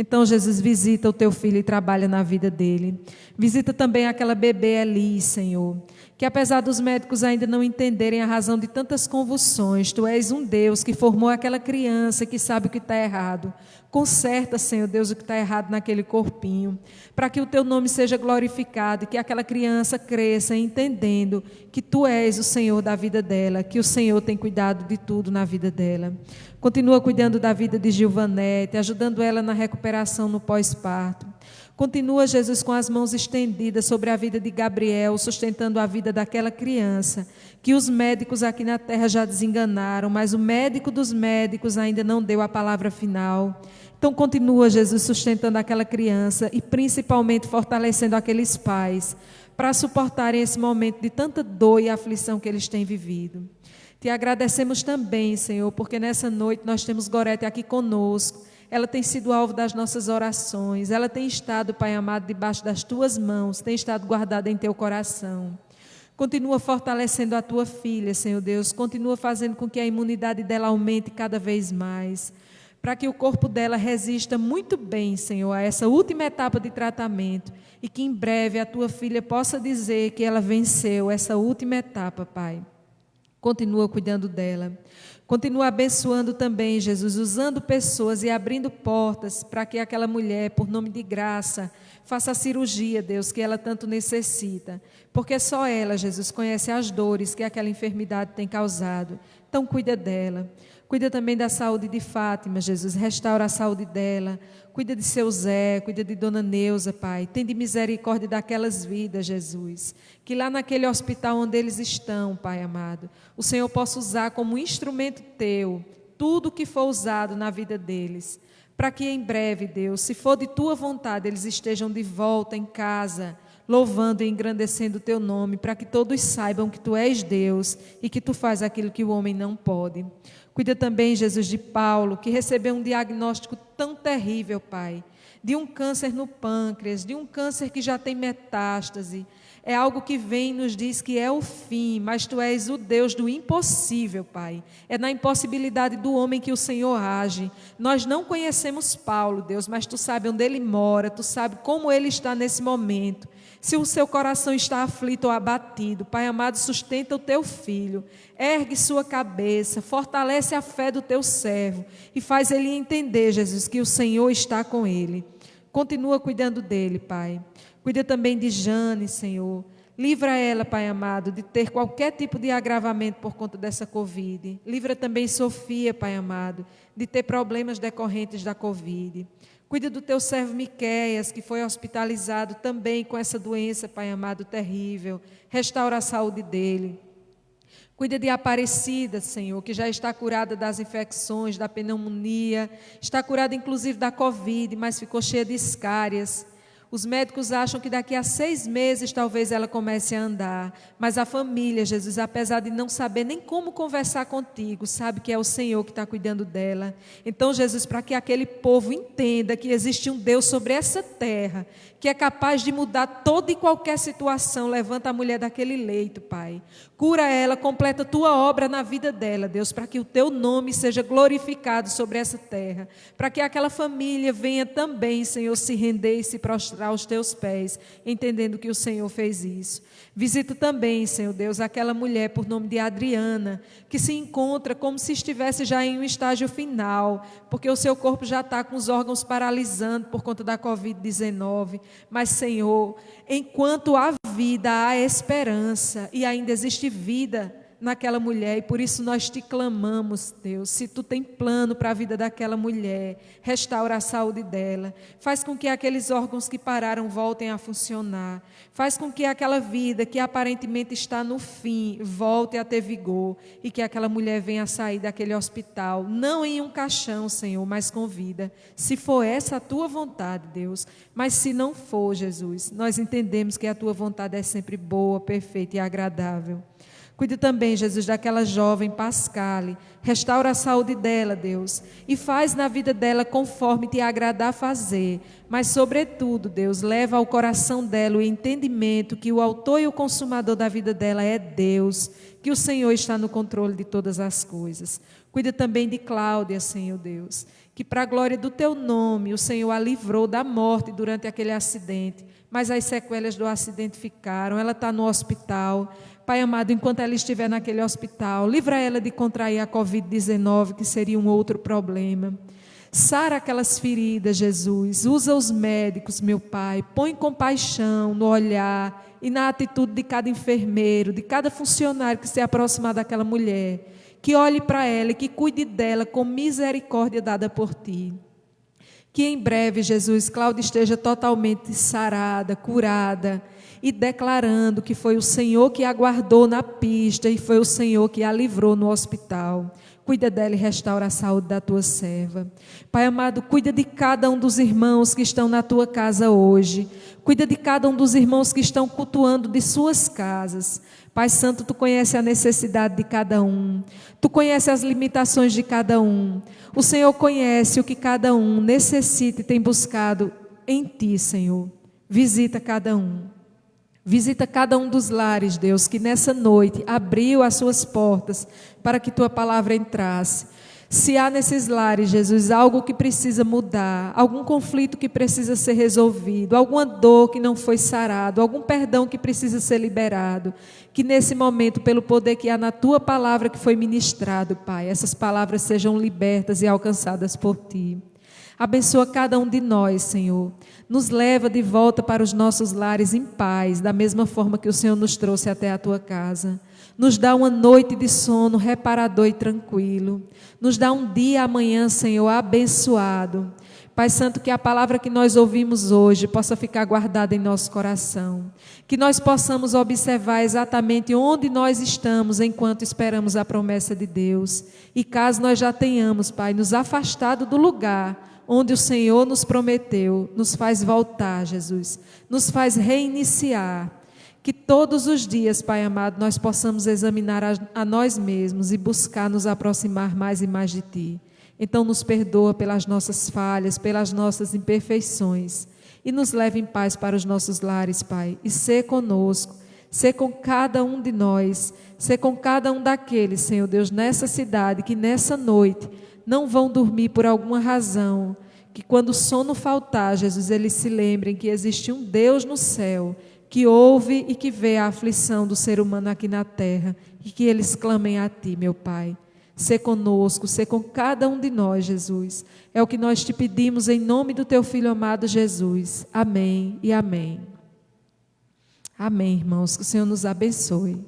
Então, Jesus, visita o Teu filho e trabalha na vida dele. Visita também aquela bebê Eli, Senhor, que apesar dos médicos ainda não entenderem a razão de tantas convulsões, Tu és um Deus que formou aquela criança que sabe o que está errado. Conserta, Senhor Deus, o que está errado naquele corpinho, para que o Teu nome seja glorificado e que aquela criança cresça entendendo que Tu és o Senhor da vida dela, que o Senhor tem cuidado de tudo na vida dela. Continua cuidando da vida de Gilvanete, ajudando ela na recuperação no pós-parto. Continua, Jesus, com as mãos estendidas sobre a vida de Gabriel, sustentando a vida daquela criança, que os médicos aqui na terra já desenganaram, mas o médico dos médicos ainda não deu a palavra final. Então continua, Jesus, sustentando aquela criança e principalmente fortalecendo aqueles pais, para suportarem esse momento de tanta dor e aflição que eles têm vivido. Te agradecemos também, Senhor, porque nessa noite nós temos Gorete aqui conosco. Ela tem sido alvo das nossas orações. Ela tem estado, Pai amado, debaixo das Tuas mãos. Tem estado guardada em Teu coração. Continua fortalecendo a Tua filha, Senhor Deus. Continua fazendo com que a imunidade dela aumente cada vez mais. Para que o corpo dela resista muito bem, Senhor, a essa última etapa de tratamento. E que em breve a Tua filha possa dizer que ela venceu essa última etapa, Pai. Continua cuidando dela. Continua abençoando também, Jesus, usando pessoas e abrindo portas para que aquela mulher, por nome de graça, faça a cirurgia, Deus, que ela tanto necessita. Porque só ela, Jesus, conhece as dores que aquela enfermidade tem causado. Então cuida dela. Cuida também da saúde de Fátima, Jesus, restaura a saúde dela. Cuida de seu Zé, cuida de Dona Neuza, Pai. Tem de misericórdia daquelas vidas, Jesus. Que lá naquele hospital onde eles estão, Pai amado, o Senhor possa usar como instrumento Teu tudo que for usado na vida deles. Para que em breve, Deus, se for de Tua vontade, eles estejam de volta em casa, louvando e engrandecendo o Teu nome, para que todos saibam que Tu és Deus e que Tu faz aquilo que o homem não pode. Cuida também, Jesus, de Paulo, que recebeu um diagnóstico tão terrível, Pai, de um câncer no pâncreas, de um câncer que já tem metástase. É algo que vem e nos diz que é o fim, mas Tu és o Deus do impossível, Pai. É na impossibilidade do homem que o Senhor age. Nós não conhecemos Paulo, Deus, mas Tu sabe onde ele mora, Tu sabe como ele está nesse momento. Se o seu coração está aflito ou abatido, Pai amado, sustenta o Teu filho, ergue sua cabeça, fortalece a fé do Teu servo e faz ele entender, Jesus, que o Senhor está com ele. Continua cuidando dele, Pai. Cuida também de Jane, Senhor. Livra ela, Pai amado, de ter qualquer tipo de agravamento por conta dessa Covid. Livra também Sofia, Pai amado, de ter problemas decorrentes da Covid. Cuida do Teu servo Miqueias, que foi hospitalizado também com essa doença, Pai amado, terrível. Restaura a saúde dele. Cuida de Aparecida, Senhor, que já está curada das infecções, da pneumonia. Está curada inclusive da Covid, mas ficou cheia de escárias. Os médicos acham que daqui a 6 meses talvez ela comece a andar. Mas a família, Jesus, apesar de não saber nem como conversar contigo, sabe que é o Senhor que está cuidando dela. Então, Jesus, para que aquele povo entenda que existe um Deus sobre essa terra, que é capaz de mudar toda e qualquer situação, levanta a mulher daquele leito, Pai. Cura ela, completa Tua obra na vida dela, Deus, para que o Teu nome seja glorificado sobre essa terra. Para que aquela família venha também, Senhor, se render e se prostrar aos Teus pés, entendendo que o Senhor fez isso. Visita também, Senhor Deus, aquela mulher por nome de Adriana, que se encontra como se estivesse já em um estágio final, porque o seu corpo já está com os órgãos paralisando por conta da Covid-19. Mas, Senhor, enquanto há vida, há esperança e ainda existe vida naquela mulher, e por isso nós Te clamamos, Deus, se Tu tem plano para a vida daquela mulher, restaura a saúde dela, faz com que aqueles órgãos que pararam voltem a funcionar, faz com que aquela vida que aparentemente está no fim, volte a ter vigor, e que aquela mulher venha a sair daquele hospital, não em um caixão, Senhor, mas com vida, se for essa a Tua vontade, Deus, mas se não for, Jesus, nós entendemos que a Tua vontade é sempre boa, perfeita e agradável. Cuide também, Jesus, daquela jovem Pascale. Restaura a saúde dela, Deus. E faz na vida dela conforme Te agradar fazer. Mas, sobretudo, Deus, leva ao coração dela o entendimento que o autor e o consumador da vida dela é Deus. Que o Senhor está no controle de todas as coisas. Cuida também de Cláudia, Senhor Deus. Que para a glória do Teu nome, o Senhor a livrou da morte durante aquele acidente. Mas as sequelas do acidente ficaram. Ela está no hospital. Pai amado, enquanto ela estiver naquele hospital, livra ela de contrair a Covid-19, que seria um outro problema. Sara aquelas feridas, Jesus. Usa os médicos, meu Pai. Põe compaixão no olhar e na atitude de cada enfermeiro, de cada funcionário que se aproximar daquela mulher. Que olhe para ela e que cuide dela com misericórdia dada por Ti. Que em breve, Jesus, Cláudia esteja totalmente sarada, curada e declarando que foi o Senhor que a guardou na pista e foi o Senhor que a livrou no hospital. Cuida dela e restaura a saúde da tua serva. Pai amado, cuida de cada um dos irmãos que estão na tua casa hoje. Cuida de cada um dos irmãos que estão cultuando de suas casas. Pai Santo, tu conhece a necessidade de cada um. Tu conhece as limitações de cada um. O Senhor conhece o que cada um necessita e tem buscado em ti, Senhor. Visita cada um. Visita cada um dos lares, Deus, que nessa noite abriu as suas portas para que tua palavra entrasse. Se há nesses lares, Jesus, algo que precisa mudar, algum conflito que precisa ser resolvido, alguma dor que não foi sarado, algum perdão que precisa ser liberado, que nesse momento, pelo poder que há na tua palavra que foi ministrado, Pai, essas palavras sejam libertas e alcançadas por ti. Abençoa cada um de nós, Senhor. Nos leva de volta para os nossos lares em paz, da mesma forma que o Senhor nos trouxe até a tua casa. Nos dá uma noite de sono reparador e tranquilo. Nos dá um dia amanhã, Senhor, abençoado. Pai Santo, que a palavra que nós ouvimos hoje possa ficar guardada em nosso coração. Que nós possamos observar exatamente onde nós estamos enquanto esperamos a promessa de Deus. E caso nós já tenhamos, Pai, nos afastado do lugar onde o Senhor nos prometeu, nos faz voltar, Jesus, nos faz reiniciar, que todos os dias, Pai amado, nós possamos examinar a nós mesmos e buscar nos aproximar mais e mais de Ti. Então nos perdoa pelas nossas falhas, pelas nossas imperfeições e nos leve em paz para os nossos lares, Pai, e ser conosco, ser com cada um de nós, ser com cada um daqueles, Senhor Deus, nessa cidade, que nessa noite não vão dormir por alguma razão, que quando o sono faltar, Jesus, eles se lembrem que existe um Deus no céu, que ouve e que vê a aflição do ser humano aqui na terra, e que eles clamem a Ti, meu Pai. Ser conosco, ser com cada um de nós, Jesus. É o que nós te pedimos em nome do Teu Filho amado Jesus. Amém e amém. Amém, irmãos. Que o Senhor nos abençoe.